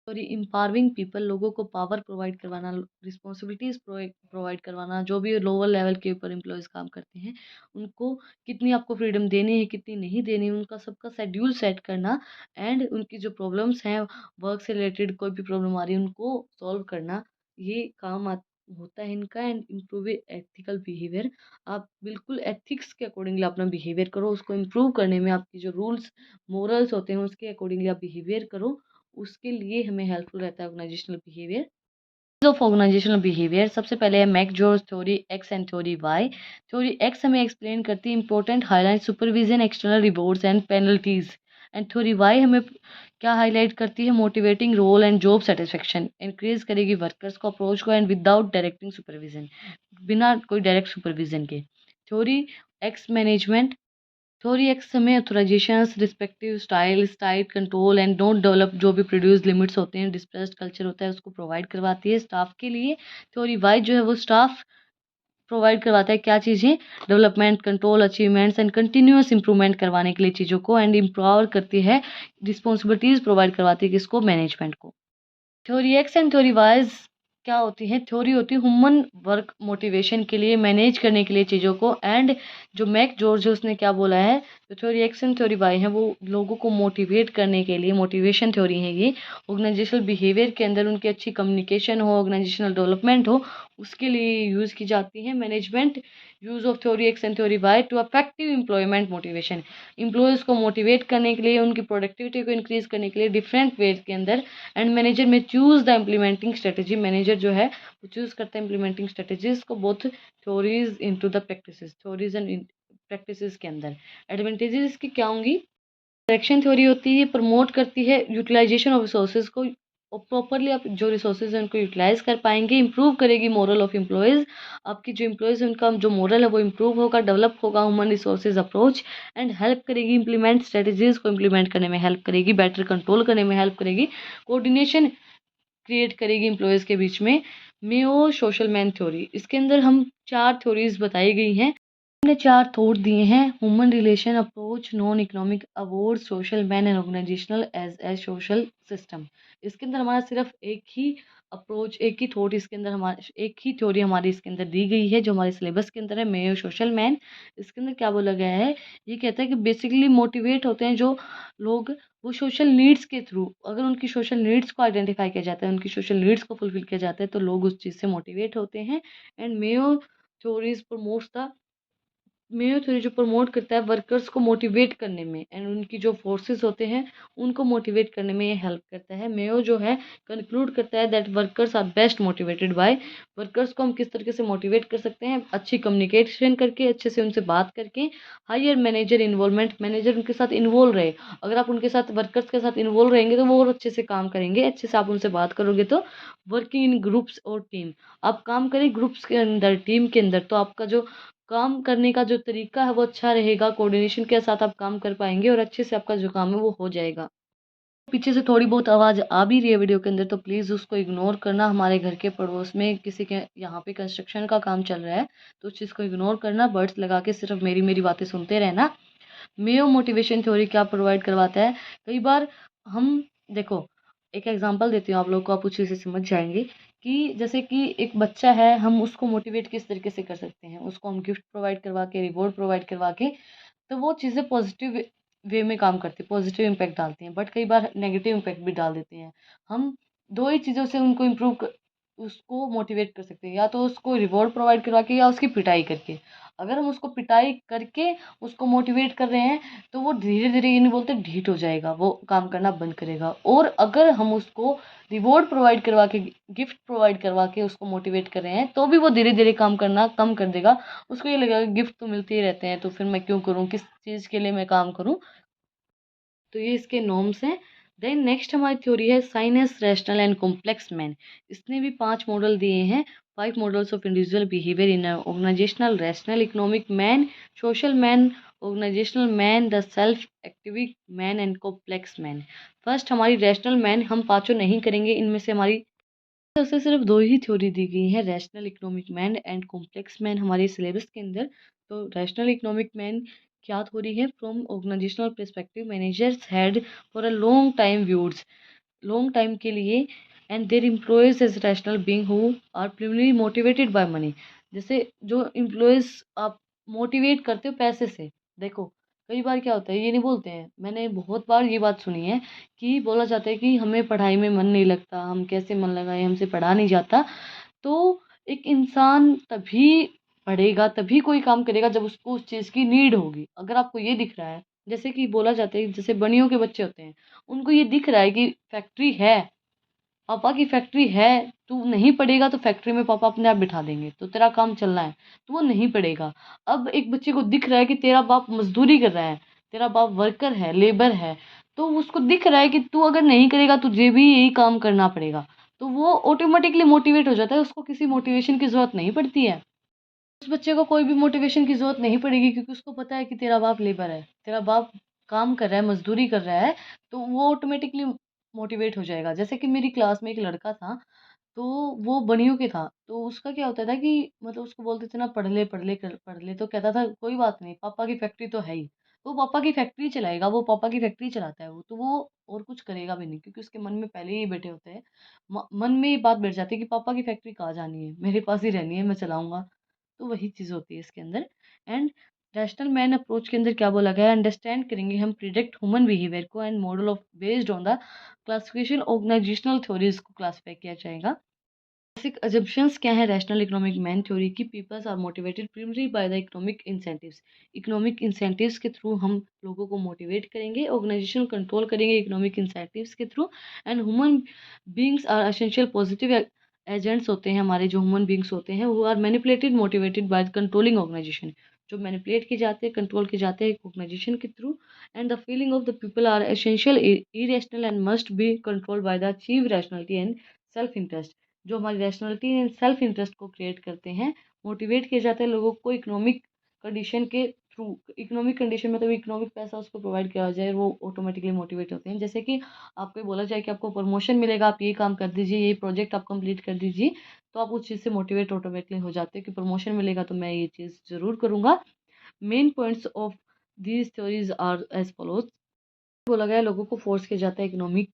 sorry, empowering people, लोगों को पावर प्रोवाइड करवाना, रिस्पॉन्सिबिलिटीज़ प्रोवाइड करवाना। जो भी लोअर लेवल के ऊपर एम्प्लॉयज़ काम करते हैं, उनको कितनी आपको फ्रीडम देनी है, कितनी नहीं देनी है, उनका सबका शेड्यूल सेट करना एंड उनकी जो प्रॉब्लम्स हैं, वर्क से रिलेटेड कोई भी प्रॉब्लम आ रही है, उनको सॉल्व करना, ये काम होता है इनका। एंड इम्प्रूव एथिकल बिहेवियर, आप बिल्कुल एथिक्स के अकॉर्डिंगली अपना बिहेवियर करो, उसको इम्प्रूव करने में आपकी जो रूल्स, मोरल्स होते हैं उसके अकॉर्डिंगली आप बिहेवियर करो, उसके लिए हमें हेल्पफुल रहता है organisational behaviour. Of organisational behaviour, सबसे पहले है McGregor's theory X and theory Y. Theory X हमें एक्सप्लेन करती है important highlight supervision, external rewards and penalties. And theory Y हमें क्या हाईलाइट करती है? Motivating role and job satisfaction, increase करेगी वर्कर्स को, अप्रोच को एंड विदाउट डायरेक्टिंग सुपरविजन, बिना कोई डायरेक्ट सुपरविजन के। Theory X management, theory X हमें authorisations, respective style, tight control and don't develop, जो भी प्रोड्यूस लिमिट्स होते हैं, डिस्प्रेस्ड कल्चर होता है, उसको प्रोवाइड करवाती है स्टाफ के लिए। थ्योरी वाई जो है वो स्टाफ प्रोवाइड करवाता है क्या चीज़ें? Development, control, achievements and continuous improvement करवाने के लिए चीज़ों को, एंड एम्पावर करती है, रिस्पॉन्सिबिलिटीज़ प्रोवाइड करवाती है किसको? मैनेजमेंट को। Theory X and theory wise क्या होती है? थ्योरी होती है ह्यूमन वर्क मोटिवेशन के लिए, मैनेज करने के लिए चीज़ों को, एंड जो मैक जॉर्ज है उसने क्या बोला है? तो theory X and theory Y है वो लोगों को मोटिवेट करने के लिए, मोटिवेशन थ्योरी है ये। ऑर्गेनाइजेशनल बिहेवियर के अंदर उनकी अच्छी कम्युनिकेशन हो, ऑर्गेनाइजेशनल डेवलपमेंट हो, उसके लिए यूज़ की जाती है। Management use of theory X and theory Y to affective employment motivation, employees को मोटिवेट करने के लिए, उनकी प्रोडक्टिविटी को इंक्रीज़ करने के लिए डिफरेंट वेज के अंदर। एंड मैनेजर में choose the implementing strategy, manager जो है वो चूज़ करता है इम्प्लीमेंटिंग स्ट्रेटेजीज को both theories into the practices, theories and practices के अंदर। एडवांटेजेस इसकी क्या होंगी? डायरेक्शन थ्योरी होती है, प्रमोट करती है यूटिलाइजेशन ऑफ रिसोर्सेज को, और प्रॉपरली आप जो रिसोर्सेज हैं उनको यूटिलाइज कर पाएंगे। इंप्रूव करेगी मोरल ऑफ एम्प्लॉयज़, आपकी जो एम्प्लॉयज़ हैं उनका जो मोरल है वो इंप्रूव होगा, डेवलप होगा human resources approach. And help करेगी इंप्लीमेंट स्ट्रेटजीज को इम्प्लीमेंट करने में हेल्प करेगी, बेटर कंट्रोल करने में हेल्प करेगी, कोऑर्डिनेशन क्रिएट करेगी एम्प्लॉयज़ के बीच में। मेयो सोशल मैन थ्योरी, इसके अंदर हम 4 थ्योरीज बताई गई हैं। हमने 4 थॉट दिए हैं: human relation approach, non economic award, social man and organisational as a social system. इसके अंदर हमारा सिर्फ एक ही अप्रोच, एक ही थॉट इसके अंदर, हमारे एक ही थ्योरी हमारी इसके अंदर दी गई है जो हमारे सिलेबस के अंदर है, मेयो सोशल मैन। इसके अंदर क्या बोला गया है, ये कहता है कि बेसिकली मोटिवेट होते हैं जो लोग, वो सोशल नीड्स के थ्रू, अगर उनकी सोशल नीड्स को आइडेंटिफाई किया जाता है, उनकी सोशल नीड्स को फुलफिल किया जाता है, तो लोग उस चीज़ से मोटिवेट होते हैं। And Mayo theories promotes the, Mayo theory जो प्रमोट करता है वर्कर्स को मोटिवेट करने में, एंड उनकी जो फोर्सेस होते हैं उनको मोटिवेट करने में ये हेल्प करता है। मेयो जो है कंक्लूड करता है that workers are best motivated by, workers को हम किस तरीके से मोटिवेट कर सकते हैं, अच्छी कम्युनिकेशन करके, अच्छे से उनसे बात करके। हायर मैनेजर इन्वॉल्वमेंट, मैनेजर उनके साथ इन्वॉल्व रहे, अगर आप उनके साथ, वर्कर्स के साथ इन्वॉल्व रहेंगे तो वो और अच्छे से काम करेंगे, अच्छे से आप उनसे बात करोगे तो। वर्किंग इन ग्रुप्स और टीम, आप काम करें ग्रुप्स के अंदर, टीम के अंदर, तो आपका जो काम करने का जो तरीका है वो अच्छा रहेगा, कोऑर्डिनेशन के साथ आप काम कर पाएंगे और अच्छे से आपका जो काम है वो हो जाएगा। पीछे से थोड़ी बहुत आवाज़ आ भी रही है वीडियो के अंदर तो प्लीज़ उसको इग्नोर करना, हमारे घर के पड़ोस में किसी के यहाँ पे कंस्ट्रक्शन का काम चल रहा है, तो उस चीज़ को इग्नोर करना, बर्ड्स लगा के सिर्फ मेरी मेरी बातें सुनते रहना। मेयो मोटिवेशन थ्योरी क्या प्रोवाइड करवाता है, कई बार हम, देखो एक एग्जांपल देती हूँ आप लोग को, आप उसी से समझ जाएंगे कि जैसे कि एक बच्चा है, हम उसको मोटिवेट किस तरीके से कर सकते हैं, उसको हम गिफ्ट प्रोवाइड करवा के, रिवॉर्ड प्रोवाइड करवा के, तो वो चीज़ें पॉजिटिव वे में काम करती है, पॉजिटिव इम्पैक्ट डालती हैं, बट कई बार नेगेटिव इम्पैक्ट भी डाल देती हैं। हम दो ही चीज़ों से उनको उसको मोटिवेट कर सकते हैं, या तो उसको रिवॉर्ड प्रोवाइड करवा के या उसकी पिटाई करके। अगर हम उसको पिटाई करके उसको मोटिवेट कर रहे हैं तो वो धीरे धीरे, ये नहीं बोलते ढीठ हो जाएगा, वो काम करना बंद करेगा। और अगर हम उसको रिवॉर्ड प्रोवाइड करवा के, गिफ्ट प्रोवाइड करवा के उसको मोटिवेट कर रहे हैं तो भी वो धीरे धीरे काम करना कम कर देगा। उसको ये लगेगा गिफ्ट तो मिलते ही रहते हैं, तो फिर मैं क्यों करूँ, किस चीज़ के लिए मैं काम करूँ। तो ये इसके नॉर्म्स हैं। देन नेक्स्ट हमारी थ्योरी है Schein's, rational and complex man. इसने भी 5 मॉडल दिए हैं, 5 models of individual behaviour in organisational, rational, economic man, social man, organisational man, the self active man and complex man. First हमारी रैशनल मैन, हम पाँचों नहीं करेंगे, इनमें से हमारी तरफ से सिर्फ 2 ही थ्योरी दी गई है, rational economic man and complex man हमारे सिलेबस के अंदर। तो रैशनल इकोनॉमिक मैन क्या थ्योरी है, from organisational perspective managers had for a long time viewed, long time के लिए, and their employees as rational being who are primary motivated by money. जैसे जो एम्प्लॉयज आप मोटिवेट करते हो पैसे से, देखो कई बार क्या होता है, ये नहीं बोलते हैं, मैंने बहुत बार ये बात सुनी है कि बोला जाता है कि हमें पढ़ाई में मन नहीं लगता, हम कैसे मन लगाएं, हमसे पढ़ा नहीं जाता। तो एक इंसान तभी पढ़ेगा, तभी कोई काम करेगा जब उसको उस चीज़ की नीड होगी। अगर आपको ये दिख रहा है, जैसे कि बोला जाता है, जैसे बनियों के बच्चे होते हैं, उनको ये दिख रहा है कि फैक्ट्री है, पापा की फैक्ट्री है, तू नहीं पढ़ेगा तो फैक्ट्री में पापा अपने आप बिठा देंगे, तो तेरा काम चलना है, तो वो नहीं पढ़ेगा। अब एक बच्चे को दिख रहा है कि तेरा बाप मजदूरी कर रहा है, तेरा बाप वर्कर है, लेबर है, तो उसको दिख रहा है कि तू अगर नहीं करेगा तुझे भी यही काम करना पड़ेगा, तो वो ऑटोमेटिकली मोटिवेट हो जाता है, उसको किसी मोटिवेशन की ज़रूरत नहीं पड़ती है। उस बच्चे को कोई भी मोटिवेशन की ज़रूरत नहीं पड़ेगी, क्योंकि उसको पता है कि तेरा बाप लेबर है, तेरा बाप काम कर रहा है, मज़दूरी कर रहा है, तो वो ऑटोमेटिकली मोटिवेट हो जाएगा। जैसे कि मेरी क्लास में एक लड़का था, तो वो बनियों के था, तो उसका क्या होता था कि मतलब उसको बोलते थे ना, पढ़ ले पढ़ ले पढ़ ले, तो कहता था कोई बात नहीं, पापा की फैक्ट्री तो है ही, तो वो पापा की फैक्ट्री चलाएगा, वो पापा की फैक्ट्री चलाता है वो, तो वो और कुछ करेगा भी नहीं, क्योंकि उसके मन में पहले ही बैठे होते हैं, मन में ये बात बैठ जाती है कि पापा की फैक्ट्री कहाँ जानी है, मेरे पास ही रहनी है, मैं चलाऊंगा। तो वही चीज़ होती है इसके अंदर। एंड रैशनल मैन अप्रोच के अंदर क्या बोला गया है, अंडरस्टैंड करेंगे हम प्रिडिक्ट ह्यूमन बिहेवियर को and model of based on the classification organisational theories को क्लासीफाई किया जाएगा। बेसिक अजम्पशंस क्या है रैशनल इकोनॉमिक मैन थ्योरी की, peoples are motivated primary by the economic incentives. Economic incentives के थ्रू हम लोगों को मोटिवेट करेंगे, ऑर्गेनाइजेशन कंट्रोल करेंगे इकोनॉमिक इंसेंटिव्स के through. And human beings are essential positive agents होते हैं, हमारे जो ह्यूमन बींग्स होते हैं वो are manipulated motivated by controlling organisation, जो मैनिपुलेट किए जाते हैं कंट्रोल किए जाते हैं ऑर्गेनाइजेशन के through. And the feeling of the people are essential irrational and must be controlled by the achieve rationality and self interest, जो हमारी रैशनलिटी एंड सेल्फ इंटरेस्ट को क्रिएट करते हैं। मोटिवेट किया जाता है लोगों को इकोनॉमिक कंडीशन के थ्रू, इकोनॉमिक कंडीशन मतलब इकोनॉमिक पैसा उसको प्रोवाइड किया जाए, वो ऑटोमेटिकली मोटिवेट होते हैं। जैसे कि आपको बोला जाए कि आपको प्रमोशन मिलेगा, आप ये काम कर दीजिए, ये प्रोजेक्ट आप कंप्लीट कर दीजिए, तो आप उस चीज़ से मोटिवेट ऑटोमेटिकली हो जाते हैं कि प्रमोशन मिलेगा तो मैं ये चीज़ ज़रूर करूँगा। Main points of these theories are as follows. बोला गया है लोगों को फोर्स किया जाता है इकोनॉमिक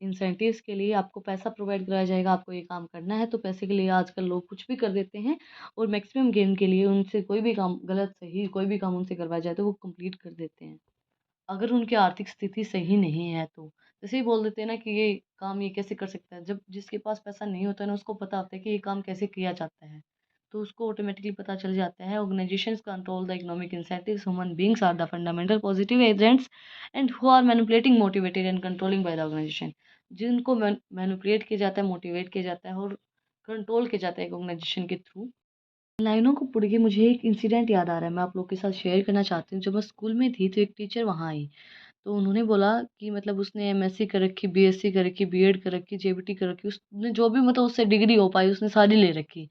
इंसेंटिव्स के लिए, आपको पैसा प्रोवाइड कराया जाएगा, आपको ये काम करना है, तो पैसे के लिए आजकल लोग कुछ भी कर देते हैं और मैक्सिमम गेन के लिए उनसे कोई भी काम, गलत सही कोई भी काम उनसे करवाया जाए तो वो कंप्लीट कर देते हैं, अगर उनकी आर्थिक स्थिति सही नहीं है तो। जैसे ही बोल देते हैं ना कि ये काम ये कैसे कर सकता है, जब जिसके पास पैसा नहीं होता है ना उसको पता होता है कि ये काम कैसे किया जाता है, तो उसको ऑटोमेटिकली पता चल जाता है। Organisations control the economic incentives, human beings are the fundamental positive agents and who are manipulating motivated and controlling by the organisation, जिनको मैनिपुलेट किया जाता है, मोटिवेट किया जाता है और कंट्रोल किया जाता है ऑर्गेनाइजेशन के थ्रू। लाइनों को पढ़ के मुझे एक इंसिडेंट याद आ रहा है, मैं आप लोग के साथ शेयर करना चाहती हूँ। जब मैं स्कूल में थी तो एक टीचर वहाँ आई, तो उन्होंने बोला कि मतलब उसने एमएससी कर रखी, बीएससी कर रखी, बीएड कर रखी, जेबीटी कर रखी, उसने जो भी मतलब उससे डिग्री हो पाई उसने सारी ले रखी।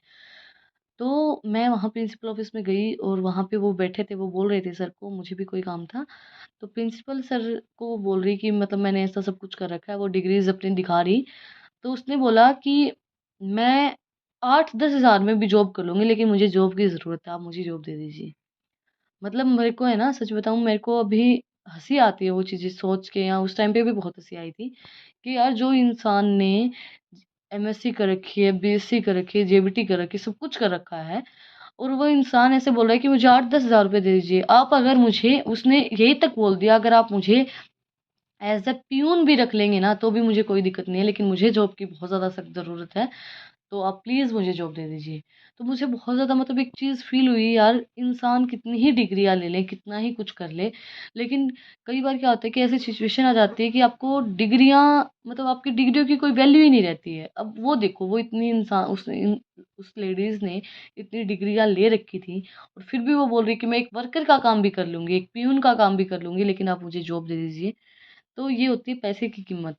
तो मैं वहाँ प्रिंसिपल ऑफिस में गई और वहाँ पे वो बैठे थे, वो बोल रहे थे सर को, मुझे भी कोई काम था। तो प्रिंसिपल सर को वो बोल रही कि मतलब मैंने ऐसा सब कुछ कर रखा है, वो डिग्रीज अपनी दिखा रही। तो उसने बोला कि मैं 8-10 हज़ार में भी जॉब कर लूँगी, लेकिन मुझे जॉब की ज़रूरत है, आप मुझे जॉब दे दीजिए। मतलब मेरे को है ना, सच बताऊँ, मेरे को अभी हँसी आती है वो चीज़ें सोच के, या उस टाइम पे भी बहुत हँसी आई थी कि यार जो इंसान ने एमएससी कर रखी है, बीएससी कर रखी है, जेबीटी कर रखी है, सब कुछ कर रखा है, और वो इंसान ऐसे बोल रहा है कि मुझे 8-10 हज़ार रुपये दे दीजिए। आप अगर मुझे, उसने यही तक बोल दिया, अगर आप मुझे एज़ अ प्यून भी रख लेंगे ना तो भी मुझे कोई दिक्कत नहीं है, लेकिन मुझे जॉब की बहुत ज़्यादा सख्त ज़रूरत है, तो आप प्लीज़ मुझे जॉब दे दीजिए। तो मुझे बहुत ज़्यादा मतलब एक चीज़ फ़ील हुई, यार इंसान कितनी ही डिग्रियाँ ले ले, कितना ही कुछ कर ले, लेकिन कई बार क्या होता है कि ऐसी सिचुएशन आ जाती है कि आपको डिग्रियाँ, मतलब आपकी डिग्रियों की कोई वैल्यू ही नहीं रहती है। अब वो देखो, वो इतनी इंसान उस लेडीज़ ने इतनी डिग्रियाँ ले रखी थी और फिर भी वो बोल रही है कि मैं एक वर्कर का काम भी कर लूँगी, एक पियून का काम भी कर लूँगी, लेकिन आप मुझे जॉब दे दीजिए। तो ये होती है पैसे की कीमत,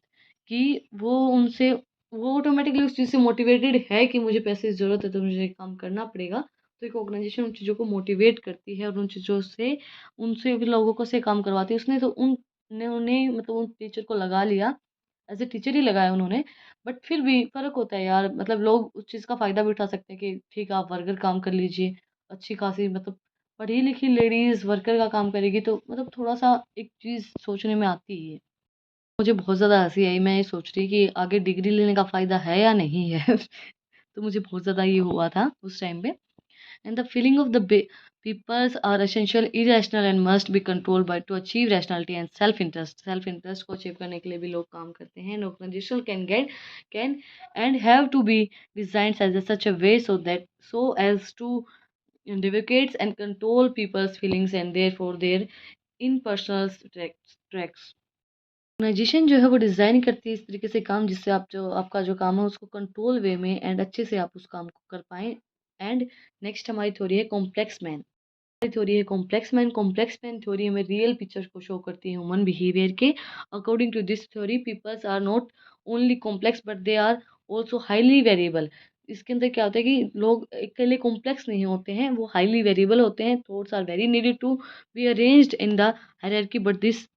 कि वो ऑटोमेटिकली उस चीज़ से मोटिवेटेड है कि मुझे पैसे की ज़रूरत है तो मुझे ये काम करना पड़ेगा। तो एक ऑर्गेनाइजेशन उन चीज़ों को मोटिवेट करती है और उन चीज़ों से, उनसे भी लोगों को से काम करवाती है। उसने तो उनने उन्हें मतलब उन टीचर को लगा लिया, एज़ अ टीचर ही लगाया उन्होंने। बट फिर भी फ़र्क होता है यार, मतलब लोग उस चीज़ का फ़ायदा भी उठा सकते हैं कि ठीक है आप वर्कर काम कर लीजिए, अच्छी खासी मतलब पढ़ी लिखी लेडीज़ वर्कर का काम करेगी तो मतलब थोड़ा-सा एक चीज़ सोचने में आती ही है। मुझे बहुत ज़्यादा हँसी आई, मैं ये सोच रही कि आगे डिग्री लेने का फ़ायदा है या नहीं है। तो मुझे बहुत ज़्यादा ये हुआ था उस टाइम पे। And the feeling of the peoples are essential irrational and must be controlled by to achieve rationality and self interest को अचीव करने के लिए भी लोग काम करते हैं। Organisation can and have to be designed as such a way so as to dedicates and control peoples feelings and therefore their in personal tracks. Organisation जो है वो डिज़ाइन करती है इस तरीके से काम, जिससे आप जो आपका जो काम है उसको कंट्रोल वे में एंड अच्छे से आप उस काम को कर पाएँ। एंड नेक्स्ट हमारी थ्योरी है कॉम्प्लेक्स मैन। हमारी थ्योरी है कॉम्प्लेक्स मैन थ्योरी हमें रियल पिक्चर को शो करती है ह्यूमन बिहेवियर के। According to this theory peoples are not only complex but they are also highly variable. इसके अंदर क्या होता है कि लोग अकेले कॉम्प्लेक्स नहीं होते हैं, वो हाईली वेरिएबल होते हैं। Thoughts are very needed to be arranged in the hierarchy but this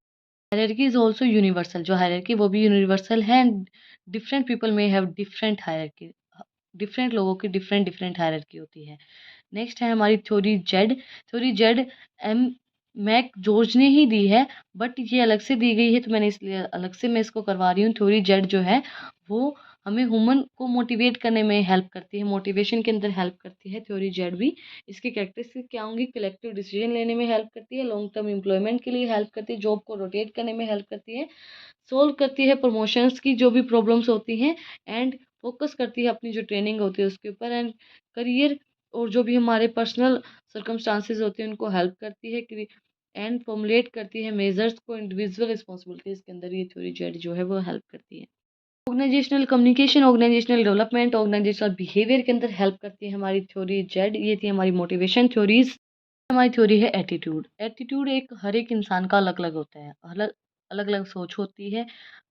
hierarchy is also universal. जो हायरार्की वो भी यूनिवर्सल है एंड डिफरेंट पीपल में हैव डिफरेंट हायरार्की। डिफरेंट लोगों की डिफरेंट डिफरेंट हायरार्की होती है। नेक्स्ट है हमारी theory Z M Mac George ने ही दी है, बट ये अलग से दी गई है तो मैंने इसलिए अलग से मैं इसको करवा रही हूँ। थ्योरी जेड जो है वो हमें ह्यूमन को मोटिवेट करने में हेल्प करती है, मोटिवेशन के अंदर हेल्प करती है थ्योरी जेड भी। इसकी कैरेक्टरिस्टिक क्या होंगी? कलेक्टिव डिसीजन लेने में हेल्प करती है, लॉन्ग टर्म एम्प्लॉयमेंट के लिए हेल्प करती है, जॉब को रोटेट करने में हेल्प करती है, सोल्व करती है प्रमोशंस की जो भी प्रॉब्लम्स होती हैं, एंड फोकस करती है अपनी जो ट्रेनिंग होती है उसके ऊपर, एंड करियर और जो भी हमारे पर्सनल सर्कमस्टांसेस होते हैं उनको हेल्प करती है, एंड फॉर्मुलेट करती है मेजर्स को इंडिविजुअल रिस्पॉन्सिबिलिटीज के अंदर। ये थ्योरी जेड जो है वो हेल्प करती है। Organisational communication, organisational development, organisational behaviour के अंदर हेल्प करती है हमारी थ्योरी जेड। ये थी हमारी मोटिवेशन थ्योरीज। हमारी थ्योरी है एटीट्यूड। एटीट्यूड एक हर एक इंसान का अलग अलग होता है, अलग अलग अलग सोच होती है।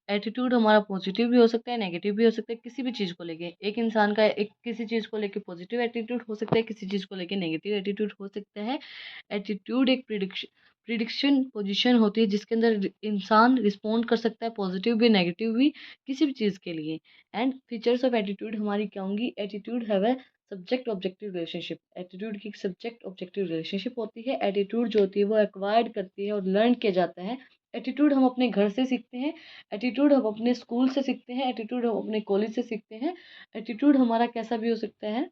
एटीट्यूड हमारा पॉजिटिव भी हो सकता है, नेगेटिव भी हो सकता है, किसी भी चीज़ को लेके। एक इंसान का एक किसी चीज़ को लेके पॉजिटिव एटीट्यूड हो सकता है, किसी चीज़ को लेके नेगेटिव एटीट्यूड हो सकता है। एटीट्यूड एक प्रिडिक्शन पोजीशन होती है जिसके अंदर इंसान रिस्पॉन्ड कर सकता है, पॉजिटिव भी नेगेटिव भी, किसी भी चीज़ के लिए। एंड फीचर्स ऑफ एटीट्यूड हमारी क्या होंगी? Attitude have a subject objective relationship. Attitude की सब्जेक्ट ऑब्जेक्टिव रिलेशनशिप होती है। एटीट्यूड जो होती है वो एक्वायर्ड करती है और लर्न किया जाता है। एटीट्यूड हम अपने घर से सीखते हैं, एटीट्यूड हम अपने स्कूल से सीखते हैं, एटीट्यूड हम अपने कॉलेज से सीखते हैं। एटीट्यूड हमारा कैसा भी हो सकता है।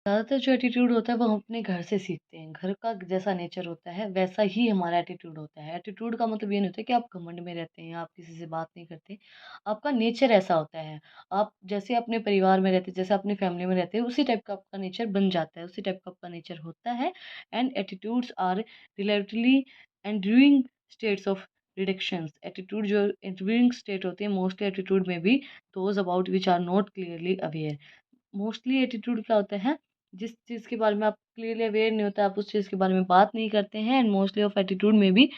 ज़्यादातर जो एटीट्यूड होता है वो हम अपने घर से सीखते हैं। घर का जैसा नेचर होता है वैसा ही हमारा एटीट्यूड होता है। एटीट्यूड का मतलब ये नहीं होता है कि आप घमंड में रहते हैं, आप किसी से बात नहीं करते। आपका नेचर ऐसा होता है। आप जैसे अपने परिवार में रहते हैं, जैसे अपनी फैमिली में रहते हैं, उसी टाइप का आपका नेचर बन जाता है, उसी टाइप का आपका नेचर होता है। And attitudes are relatively enduring states of reductions. Attitude जो एंड्यूइंग स्टेट होती है, मोस्टली एटीट्यूड में भी those about which are not clearly aware. Mostly attitude क्या होता है? जिस चीज़ के बारे में आप क्लियरली अवेयर नहीं होता, आप उस चीज़ के बारे में बात नहीं करते हैं। एंड मोस्टली ऑफ एटीट्यूड में भी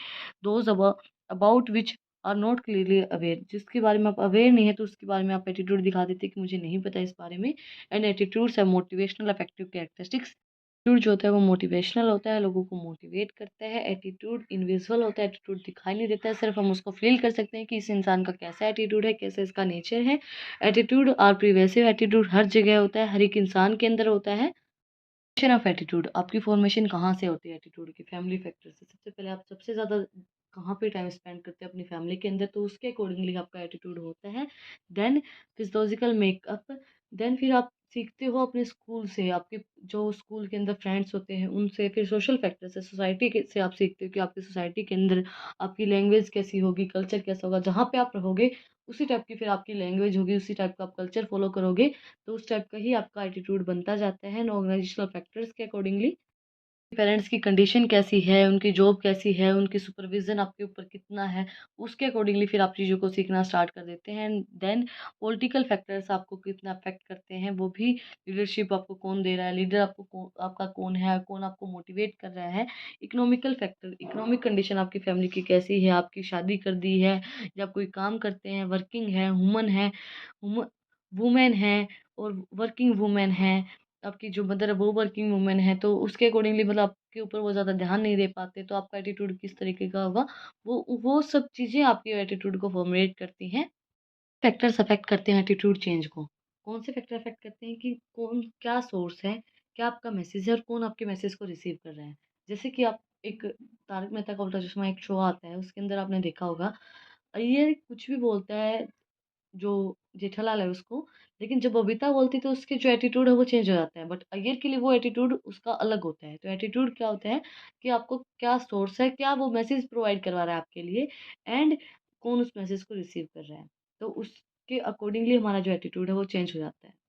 those about which are not clearly aware. जिसके बारे में आप अवेयर नहीं है तो उसके बारे में आप एटीट्यूड दिखा देते हैं कि मुझे नहीं पता इस बारे में। एंड एटीट्यूड्स है मोटिवेशनल अफेक्टिव कैरेक्टरिस्टिक्स। एटीट्यूड जो होता है वो मोटिवेशनल होता है, लोगों को मोटिवेट करता है। एटीट्यूड इनविजिबल होता है, एटीट्यूड दिखाई नहीं देता है, सिर्फ हम उसको फील कर सकते हैं कि इस इंसान का कैसा एटीट्यूड है, कैसा इसका नेचर है। एटीट्यूड और प्रिवेसिव एटीट्यूड हर जगह होता है, हर एक इंसान के अंदर होता है। फॉर्मेशन ऑफ एटीट्यूड, आपकी फॉर्मेशन कहाँ से होती है एटीट्यूड की? फैमिली फैक्टर से। सबसे पहले आप सबसे ज़्यादा कहाँ पे टाइम स्पेंड करते हैं? अपनी फैमिली के अंदर, तो उसके अकॉर्डिंगली आपका एटीट्यूड होता है। Then physiological makeup. देन फिर आप सीखते हो अपने स्कूल से, आपके जो स्कूल के अंदर फ्रेंड्स होते हैं उनसे। फिर सोशल फैक्टर से, सोसाइटी के से आप सीखते हो कि आपकी सोसाइटी के अंदर आपकी लैंग्वेज कैसी होगी, कल्चर कैसा होगा। जहाँ पे आप रहोगे उसी टाइप की फिर आपकी लैंग्वेज होगी, उसी टाइप का आप कल्चर फॉलो करोगे, तो उस टाइप का ही आपका एटीट्यूड बनता जाता है ऑर्गेनाइजेशनल फैक्टर्स के अकॉर्डिंगली। पेरेंट्स की कंडीशन कैसी है, उनकी जॉब कैसी है, उनकी सुपरविज़न आपके ऊपर कितना है, उसके अकॉर्डिंगली फिर आप चीज़ों को सीखना स्टार्ट कर देते हैं। एंड देन पॉलिटिकल फैक्टर्स आपको कितना अफेक्ट करते हैं, वो भी। लीडरशिप आपको कौन दे रहा है, लीडर आपका कौन है, कौन आपको मोटिवेट कर रहा है। इकोनॉमिकल फैक्टर, इकोनॉमिक कंडीशन आपकी फैमिली की कैसी है, आपकी शादी कर दी है या आप कोई काम करते हैं, वर्किंग है, वुमेन है और वर्किंग वुमेन है। आपकी जो मदर है वो वर्किंग वूमेन है, तो उसके अकॉर्डिंगली मतलब आपके ऊपर वो ज़्यादा ध्यान नहीं दे पाते, तो आपका एटीट्यूड किस तरीके का होगा। वो सब चीज़ें आपके एटीट्यूड को फॉर्मुलेट करती हैं। फैक्टर्स अफेक्ट करते हैं एटीट्यूड चेंज को। कौन से फैक्टर अफेक्ट करते हैं? कि कौन क्या सोर्स है, क्या आपका मैसेज है और कौन आपके मैसेज को रिसीव कर रहा है। जैसे कि आप एक तारक मेहता का उल्टा चश्मा एक शो आता है, उसके अंदर आपने देखा होगा, ये कुछ भी बोलता है जो जेठालाल है उसको, लेकिन जब बबीता बोलती है तो उसके जो एटीट्यूड है वो चेंज हो जाता है, बट अय्यर के लिए वो एटीट्यूड उसका अलग होता है। तो एटीट्यूड क्या होता है? कि आपको क्या सोर्स है, क्या वो मैसेज प्रोवाइड करवा रहा है आपके लिए, एंड कौन उस मैसेज को रिसीव कर रहा है, तो उसके अकॉर्डिंगली हमारा जो एटीट्यूड है वो चेंज हो जाता है।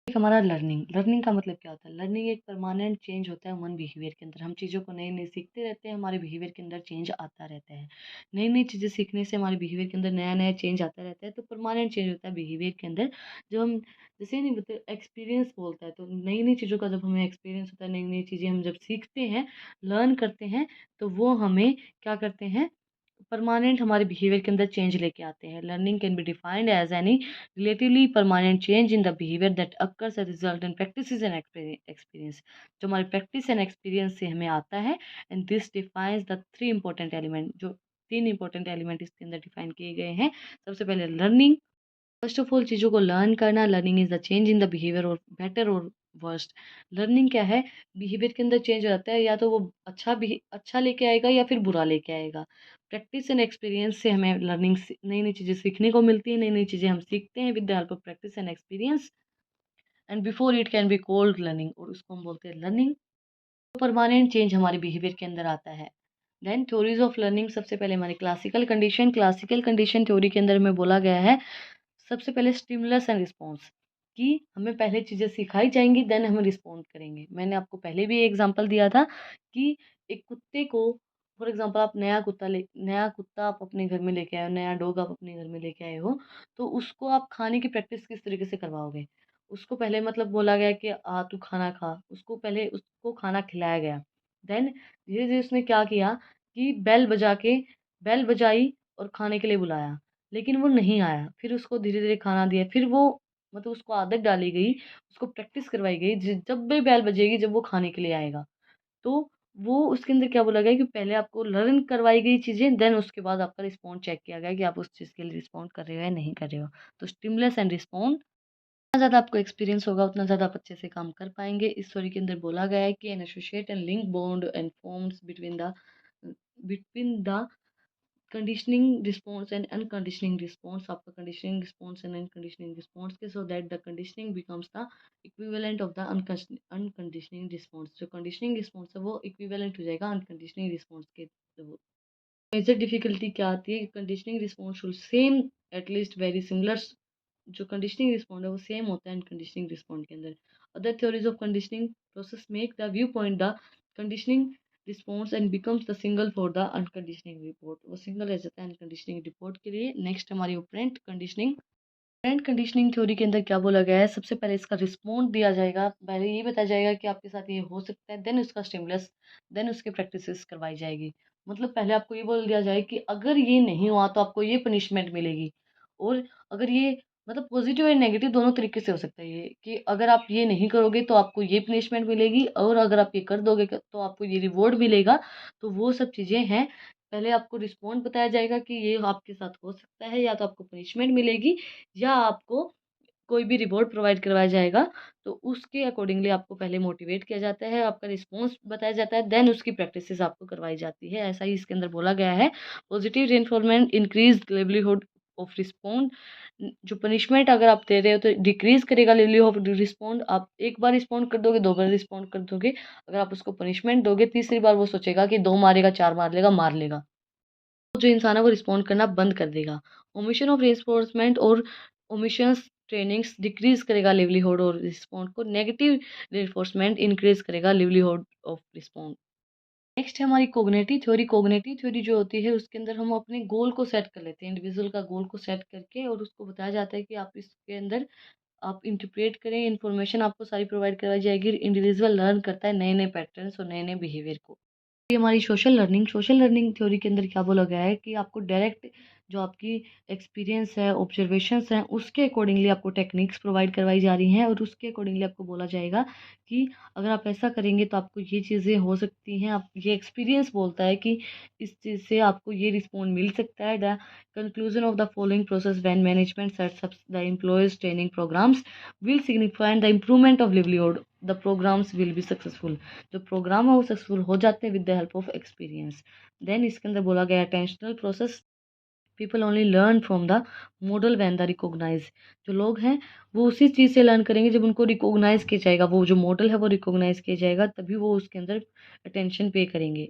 एक हमारा लर्निंग, लर्निंग का मतलब क्या होता है? लर्निंग एक परमानेंट चेंज होता है ह्यूमन बिहेवियर के अंदर। हम चीज़ों को नई नई सीखते रहते हैं, हमारे बिहेवियर के अंदर चेंज आता रहता है। नई नई चीज़ें सीखने से हमारे बिहेवियर के अंदर नया नया चेंज आता रहता है, तो परमानेंट चेंज होता है बिहेवियर के अंदर। जब हम जैसे नहीं बोलते एक्सपीरियंस बोलता है, तो नई नई चीज़ों का जब हमें एक्सपीरियंस होता है, नई नई चीज़ें हम जब सीखते हैं, लर्न करते हैं, तो वो हमें क्या करते हैं? परमानेंट हमारे बिहेवियर के अंदर चेंज लेके आते हैं। Learning can be defined as any relatively permanent change in the behaviour that occurs as result in practices and experience. जो हमारे प्रैक्टिस एंड एक्सपीरियंस से हमें आता है। And this defines the three important element, जो तीन इंपॉर्टेंट एलिमेंट इसके अंदर डिफाइन किए गए हैं। सबसे पहले लर्निंग। फर्स्ट ऑफ ऑल चीज़ों को लर्न करना। Learning is the change in the behaviour और बेटर और वर्स्ट। लर्निंग क्या है, बिहेवियर के अंदर चेंज हो जाता है, या तो वो अच्छा लेके आएगा या फिर बुरा लेके आएगा। प्रैक्टिस एंड एक्सपीरियंस से हमें लर्निंग नई नई चीज़ें सीखने को मिलती है, नई नई चीज़ें हम सीखते हैं with the help of practice and experience, and before it can be called learning, और उसको हम बोलते हैं लर्निंग। परमानेंट चेंज हमारे बिहेवियर के अंदर आता है। देन थ्योरीज ऑफ लर्निंग, सबसे पहले हमारी क्लासिकल कंडीशन थ्योरी के अंदर में बोला गया है, सबसे पहले स्टिमुलस एंड रिस्पॉन्स, कि हमें पहले चीज़ें सिखाई जाएंगी, देन हम रिस्पॉन्ड करेंगे। मैंने आपको पहले भी एग्जांपल दिया था कि एक कुत्ते को, फॉर एग्जांपल आप नया कुत्ता आप अपने घर में लेके आए हो, नया डॉग आप अपने घर में लेके आए हो, तो उसको आप खाने की प्रैक्टिस किस तरीके से करवाओगे। उसको पहले मतलब बोला गया कि आ तू खाना खा, उसको पहले उसको खाना खिलाया गया। देन धीरे धीरे उसने क्या किया कि बेल बजाई और खाने के लिए बुलाया, लेकिन वो नहीं आया। फिर उसको धीरे धीरे खाना दिया, फिर वो मतलब उसको आदत डाली गई, उसको प्रैक्टिस करवाई गई, जब भी बेल बजेगी जब वो खाने के लिए आएगा, तो वो उसके अंदर क्या बोला गया कि पहले आपको लर्न करवाई गई चीज़ें, देन उसके बाद आपका रिस्पॉन्ड चेक किया गया कि आप उस चीज़ के लिए रिस्पॉन्ड कर रहे हो या नहीं कर रहे हो। तो स्टिमुलस एंड रिस्पॉन्ड, जितना ज़्यादा आपको एक्सपीरियंस होगा उतना ज़्यादा आप अच्छे से काम कर पाएंगे। इस स्टोरी के अंदर बोला गया है कि an associate and link bond and forms between the conditioning response and unconditioning response, आपका conditioning response and unconditioning response के, so that the conditioning becomes the equivalent of the unconditioning response. जो कंडीशनिंग रिस्पॉन्स है वो इक्विवेलेंट हो जाएगा अनकंडीशनिंग रिस्पॉन्स के। मेजर डिफिकल्टी क्या आती है, conditioning response should same at least very similar, जो कंडीशनिंग रिस्पॉन्ड है वो सेम होता है अनकंडीशनिंग रिस्पॉन्ड के अंदर। Other theories of conditioning process make the view point the conditioning response and becomes the single for the unconditioning report, वो सिंगल रह जाता है अनकंडीशनिंग रिपोर्ट के लिए। नेक्स्ट हमारी operant conditioning. Operant conditioning theory के अंदर क्या बोला गया है, सबसे पहले इसका रिस्पॉन्ड दिया जाएगा, पहले ये बताया जाएगा कि आपके साथ ये हो सकता है, देन उसका स्टिमुलस, देन उसके प्रैक्टिसेस करवाई जाएगी। मतलब पहले आपको ये बोल दिया जाए कि अगर ये नहीं हुआ तो आपको ये पनिशमेंट मिलेगी, और अगर ये मतलब पॉजिटिव और नेगेटिव दोनों तरीके से हो सकता है ये, कि अगर आप ये नहीं करोगे तो आपको ये पनिशमेंट मिलेगी, और अगर आप ये कर दोगे तो आपको ये रिवॉर्ड मिलेगा। तो वो सब चीज़ें हैं, पहले आपको रिस्पॉन्ड बताया जाएगा कि ये आपके साथ हो सकता है, या तो आपको पनिशमेंट मिलेगी या आपको कोई भी रिवॉर्ड प्रोवाइड करवाया जाएगा। तो उसके अकॉर्डिंगली आपको पहले मोटिवेट किया जाता है, आपका रिस्पॉन्स बताया जाता है, देन उसकी प्रैक्टिसेस आपको करवाई जाती है। ऐसा ही इसके अंदर बोला गया है। Positive reinforcement increase livelihood of respond, जो पनिशमेंट अगर आप दे रहे हो तो डिक्रीज करेगा लिवलीहुड ऑफ रिस्पॉन्ड। आप एक बार रिस्पॉन्ड कर दोगे, दो बार रिस्पॉन्ड कर दोगे, अगर आप उसको पनिशमेंट दोगे तीसरी बार वो सोचेगा कि दो मारेगा, चार मार लेगा, जो इंसान है वो रिस्पॉन्ड करना बंद कर देगा। ओमिशन ऑफ रेनफोर्समेंट और ओमिशंस ट्रेनिंग्स डिक्रीज करेगा लिवलीहुड और रिस्पॉन्ड को, नेगेटिव रेनफोर्समेंट इंक्रीज करेगा लिवलीहुड ऑफ रिस्पॉन्ड। नेक्स्ट है हमारी कोग्नेटिव थ्योरी जो होती है उसके अंदर हम अपने गोल को सेट कर लेते हैं, इंडिविजुअल का गोल को सेट करके, और उसको बताया जाता है कि आप इसके अंदर आप इंटरप्रेट करें, इन्फॉर्मेशन आपको सारी प्रोवाइड करवाई जाएगी। इंडिविजुअल लर्न करता है नए नए पैटर्न्स और नए नए बिहेवियर को। ये हमारी सोशल लर्निंग थ्योरी के अंदर क्या बोला गया है कि आपको डायरेक्ट जो आपकी एक्सपीरियंस है, ऑब्जर्वेशंस हैं, उसके अकॉर्डिंगली आपको टेक्निक्स प्रोवाइड करवाई जा रही हैं, और उसके अकॉर्डिंगली आपको बोला जाएगा कि अगर आप ऐसा करेंगे तो आपको ये चीज़ें हो सकती हैं। आप ये एक्सपीरियंस बोलता है कि इस चीज़ से आपको ये रिस्पॉन्ड मिल सकता है। The conclusion of the following process when management sets up the employees training programmes will signify the improvement of livelihood, the programmes will be successful. जो प्रोग्राम है वो सक्सेसफुल हो जाते हैं with the help of experience. Then इसके अंदर बोला गया attentional process, people only learn from the model when the recognise, जो लोग हैं वो उसी चीज़ से लर्न करेंगे जब उनको रिकॉग्नाइज किया जाएगा, वो जो मॉडल है वो रिकॉग्नाइज किया जाएगा, तभी वो उसके अंदर अटेंशन पे करेंगे।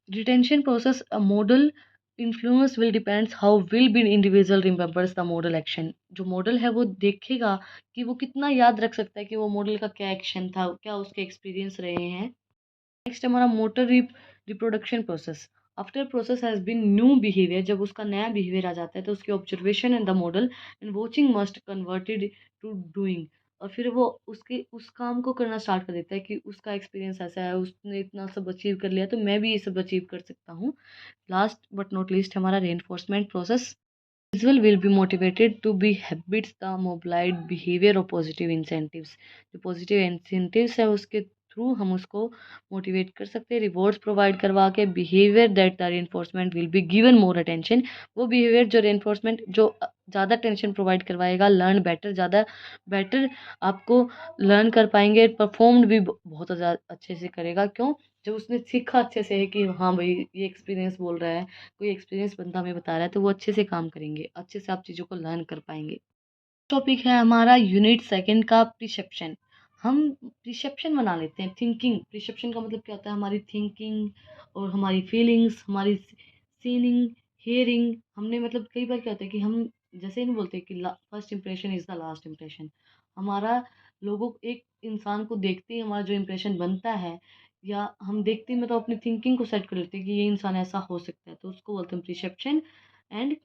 Retention process, a model influence will depends how will be individual remembers the model action, जो मॉडल है वो देखेगा कि वो कितना याद रख सकता है कि वो मॉडल का क्या एक्शन था, क्या उसके एक्सपीरियंस रहे हैं। नेक्स्ट हमारा motor reproduction process, after process has been new behaviour, जब उसका नया बिहेवियर आ जाता है तो उसकी observation and the model and watching must converted to doing, और फिर वो उसके उस काम को करना स्टार्ट कर देता है कि उसका एक्सपीरियंस ऐसा है, उसने इतना सब अचीव कर लिया तो मैं भी ये सब अचीव कर सकता हूँ। लास्ट बट नॉट लीस्ट हमारा reinforcement process, individual will be motivated to be habits the mobilized behavior of positive incentives, जो पॉजिटिव इंसेंटिव्स है उसके थ्रू हम उसको मोटिवेट कर सकते हैं, रिवॉर्ड्स प्रोवाइड करवा के। Behaviour that the reinforcement will be given more attention, वो बिहेवियर जो रेनफोर्समेंट जो ज़्यादा टेंशन प्रोवाइड करवाएगा, लर्न बेटर, ज़्यादा बेटर आपको लर्न कर पाएंगे, परफॉर्म्ड भी बहुत ज़्यादा अच्छे से करेगा। क्यों? जब उसने सीखा अच्छे से है कि हाँ भाई ये एक्सपीरियंस बोल रहा है, कोई एक्सपीरियंस बंदा हमें बता रहा है, तो वो अच्छे से काम करेंगे, अच्छे से आप चीज़ों को लर्न कर पाएंगे। टॉपिक है हमारा यूनिट सेकंड का प्रिसेप्शन। हम प्रिसेप्शन बना लेते हैं, थिंकिंग। प्रिसेप्शन का मतलब क्या होता है? हमारी थिंकिंग और हमारी फीलिंग्स, हमारी सीनिंग, हेयरिंग। हमने मतलब कई बार क्या होता है कि हम जैसे नहीं बोलते कि first impression is the last impression. हमारा लोगों एक इंसान को देखते ही हमारा जो इंप्रेशन बनता है, या हम देखते ही मतलब अपनी थिंकिंग को सेट कर लेते हैं कि ये इंसान ऐसा हो सकता है, तो उसको बोलते हैं perception. And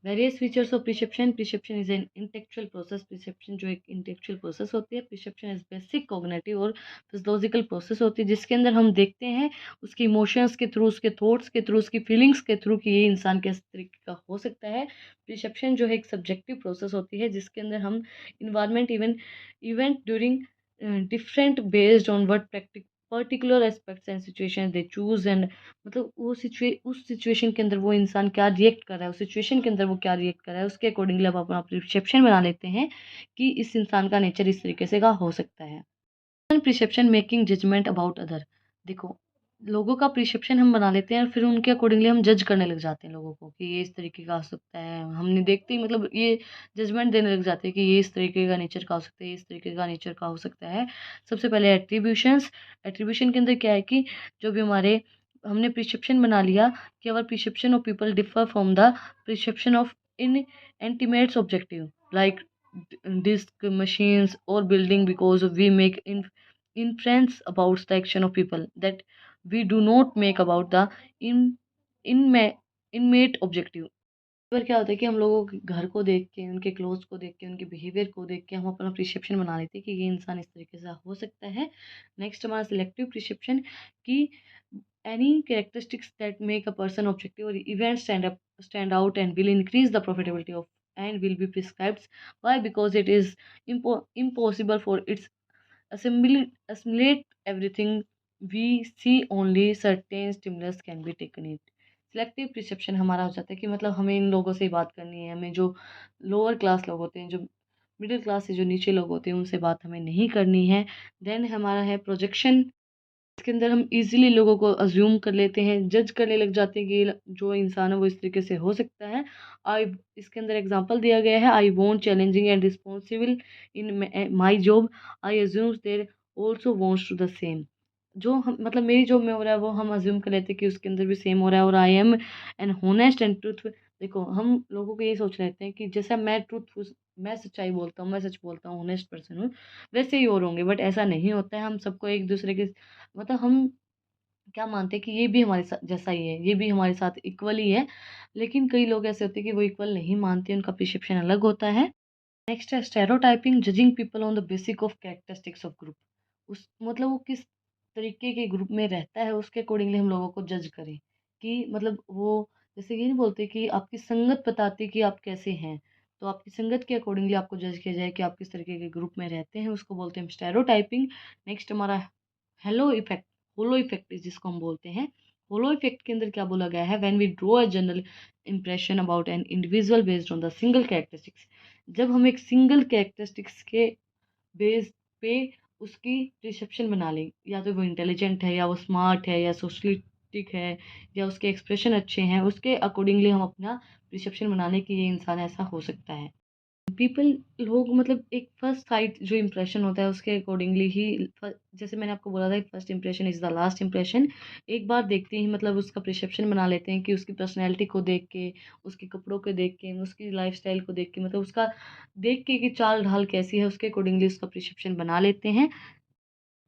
various features of perception. Perception is an intellectual process. Perception जो एक इंटेलेक्चुअल प्रोसेस होती है। प्रिसेप्शन इज बेसिक कॉग्निटिव और फिजियोलॉजिकल प्रोसेस होती है, जिसके अंदर हम देखते हैं उसके इमोशंस के थ्रू, उसके थॉट्स के थ्रू, उसकी फीलिंग्स के थ्रू कि ये इंसान किस तरीके का हो सकता है। प्रिसेप्शन जो है एक सब्जेक्टिव प्रोसेस होती है, जिसके अंदर हम environment event during different based on what practice particular aspects and situation they choose. And मतलब वो उस सिचुएशन के अंदर वो इंसान क्या रिएक्ट कर रहा है, उस सिचुएशन के अंदर वो क्या रिएक्ट कर रहा है, उसके अकॉर्डिंगली आप अपना प्रिसेप्शन बना लेते हैं कि इस इंसान का नेचर इस तरीके से का हो सकता है। Perception making judgement about other. देखो, लोगों का प्रिसेप्शन हम बना लेते हैं और फिर उनके अकॉर्डिंगली हम जज करने लग जाते हैं लोगों को कि ये इस तरीके का हो सकता है। हमने देखते ही मतलब ये जजमेंट देने लग जाते हैं कि ये इस तरीके का नेचर का हो सकता है, ये इस तरीके का नेचर का हो सकता है। सबसे पहले एट्रीब्यूशंस। एट्रीब्यूशन के अंदर क्या है कि जो भी हमारे हमने प्रिसेप्शन बना लिया कि our perception of people differ from the perception of इन एंटीमेट्स objective like disk machines or building, because we make inference about the action of people that we do not make about the in in inmate objective। पर क्या होता है कि हम लोगों के घर को देख के, उनके क्लोथ्स को देख के, उनके बिहेवियर को देख के हम अपना प्रिसेप्शन बना लेते हैं कि ये इंसान इस तरीके से हो सकता है। नेक्स्ट हमारा सिलेक्टिव प्रिसेप्शन कि any characteristics that make a person objective और event stand out and will increase the profitability of and will be prescribed. Why? Because it is impossible for its assimilate everything we see, only certain stimulus can be taken it। Selective perception हमारा हो जाता है कि मतलब हमें इन लोगों से ही बात करनी है, हमें जो लोअर क्लास लोग होते हैं, जो मिडिल क्लास से जो नीचे लोग होते हैं, उनसे बात हमें नहीं करनी है। देन हमारा है प्रोजेक्शन। इसके अंदर हम इजीली लोगों को अज्यूम कर लेते हैं, जज करने लग जाते हैं कि ये जो इंसान है वो इस तरीके से हो सकता है। आई इसके अंदर एग्जांपल दिया गया है, I want challenging and responsible in my job, I assume there also wants to the same. जो हम मतलब मेरी जॉब में हो रहा है वो हम अज्यूम कर लेते हैं कि उसके अंदर भी सेम हो रहा है। और I am an honest and truth. देखो, हम लोगों को ये सोच लेते हैं कि जैसा मैं ट्रूथफुल, मैं सच्चाई बोलता हूँ, मैं सच बोलता हूँ, होनेस्ट पर्सन हूँ, वैसे ही और होंगे, बट ऐसा नहीं होता है। हम सबको एक दूसरे के मतलब हम क्या मानते हैं कि ये भी हमारे साथ जैसा ही है, ये भी हमारे साथ इक्वल ही है। लेकिन कई लोग ऐसे होते हैं कि वो इक्वल नहीं मानते, उनका परसेप्शन अलग होता है। नेक्स्ट है stereotyping, judging people on the basic of characteristics of group. उस मतलब वो किस तरीके के ग्रुप में रहता है, उसके अकॉर्डिंगली हम लोगों को जज करें कि मतलब वो, जैसे ये नहीं बोलते कि आपकी संगत बताती है कि आप कैसे हैं, तो आपकी संगत के अकॉर्डिंगली आपको जज किया जाए कि आप किस तरीके के ग्रुप में रहते हैं, उसको बोलते हैं स्टेरियोटाइपिंग। नेक्स्ट हमारा हेलो इफेक्ट, होलो इफेक्ट जिसको हम बोलते हैं। होलो इफेक्ट के अंदर क्या बोला गया है? When we draw a general impression about an individual based on the single characteristics. जब हम एक सिंगल कैरेक्टरिस्टिक्स के बेस पे उसकी रिसेप्शन बना लें, या तो वो इंटेलिजेंट है, या वो स्मार्ट है, या सोशलिस्टिक है, या उसके एक्सप्रेशन अच्छे हैं, उसके अकॉर्डिंगली हम अपना रिसेप्शन बना लें कि ये इंसान ऐसा हो सकता है। पीपल लोग मतलब एक फर्स्ट साइट जो इम्प्रेशन होता है उसके अकॉर्डिंगली ही जैसे मैंने आपको बोला था first impression is the last impression. एक बार देखते ही मतलब उसका परसेप्शन बना लेते हैं कि उसकी पर्सनैलिटी को देख के, उसके कपड़ों को देख के, उसकी लाइफस्टाइल को देख के, मतलब उसका देख के कि चाल ढाल कैसी है, उसके अकॉर्डिंगली उसका परसेप्शन बना लेते हैं।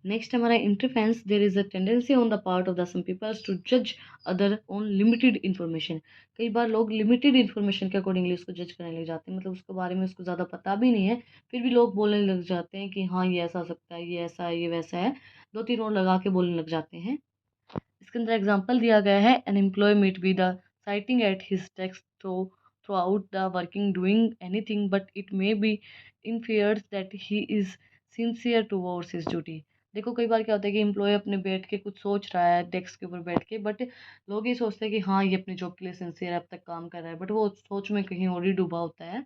नेक्स्ट हमारा interference. There is a tendency on the part of the some peoples to जज अदर ऑन लिमिटेड इन्फॉर्मेशन। कई बार लोग लिमिटेड इन्फॉर्मेशन के अकॉर्डिंगली उसको जज करने लग जाते हैं, मतलब उसके बारे में उसको ज़्यादा पता भी नहीं है, फिर भी लोग बोलने लग जाते हैं कि हाँ ये ऐसा हो सकता है, ये ऐसा है, ये वैसा है, दो तीन और लगा के बोलने लग जाते हैं। इसके अंदर एग्जाम्पल दिया गया है, an employee might be the sitting at his text throughout the working doing anything but it may be inferred that he is sincere towards his duty। देखो कई बार क्या होता है कि एम्प्लॉय अपने बैठ के कुछ सोच रहा है डेस्क के ऊपर बैठ के, बट लोग ये सोचते हैं कि हाँ ये अपनी जॉब के लिए सिंसियर है, अब तक काम कर रहा है, बट वो सोच में कहीं और ही डूबा होता है।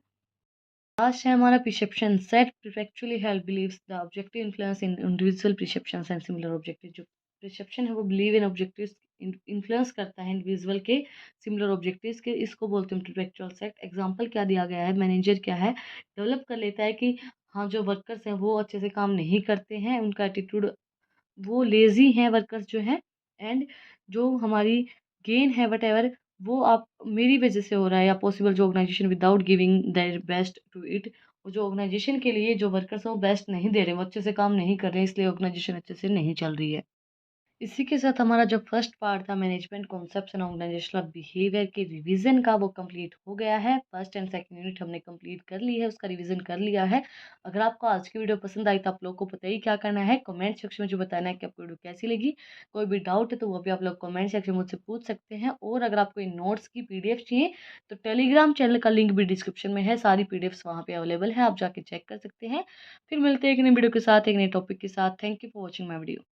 लास्ट है हमारा perception set perceptually help believes the objective influence in individual perceptions and similar objective. जो परसेप्शन है वो बिलीव इन ऑब्जेक्टिव्स इन्फ्लुएंस करता है इंडिविजुअल के सिमिलर ऑब्जेक्टिव्स के, इसको बोलते हैं परफेक्चुअल सेट। एग्जांपल क्या दिया गया है, मैनेजर क्या है डेवलप कर लेता है कि हाँ जो वर्कर्स हैं वो अच्छे से काम नहीं करते हैं, उनका एटीट्यूड, वो लेज़ी हैं वर्कर्स जो हैं, एंड जो हमारी गेन है वटेवर वो आप मेरी वजह से हो रहा है, या पॉसिबल जो organisation without giving their best to it, वो जो ऑर्गेनाइजेशन के लिए जो वर्कर्स हैं वो बेस्ट नहीं दे रहे, वो अच्छे से काम नहीं कर रहे हैं, इसलिए ऑर्गेनाइजेशन अच्छे से नहीं चल रही है। इसी के साथ हमारा जो फर्स्ट पार्ट था management concepts and organisational behaviour के रिवीजन का वो कंप्लीट हो गया है। फर्स्ट एंड सेकंड यूनिट हमने कंप्लीट कर ली है, उसका रिवीजन कर लिया है। अगर आपको आज की वीडियो पसंद आई तो आप लोग को पता ही क्या करना है, कमेंट सेक्शन में जो बताना है कि आपको वीडियो कैसी लगी। कोई भी डाउट है तो वो भी आप लोग कमेंट सेक्शन में मुझसे पूछ सकते हैं, और अगर आपको इन नोट्स की पीडीएफ चाहिए तो टेलीग्राम चैनल का लिंक भी डिस्क्रिप्शन में है, सारी पीडीएफ्स वहाँ पे अवेलेबल है, आप जाके चेक कर सकते हैं। फिर मिलते हैं एक नई वीडियो के साथ, एक नए टॉपिक के साथ। Thank you for watching my video.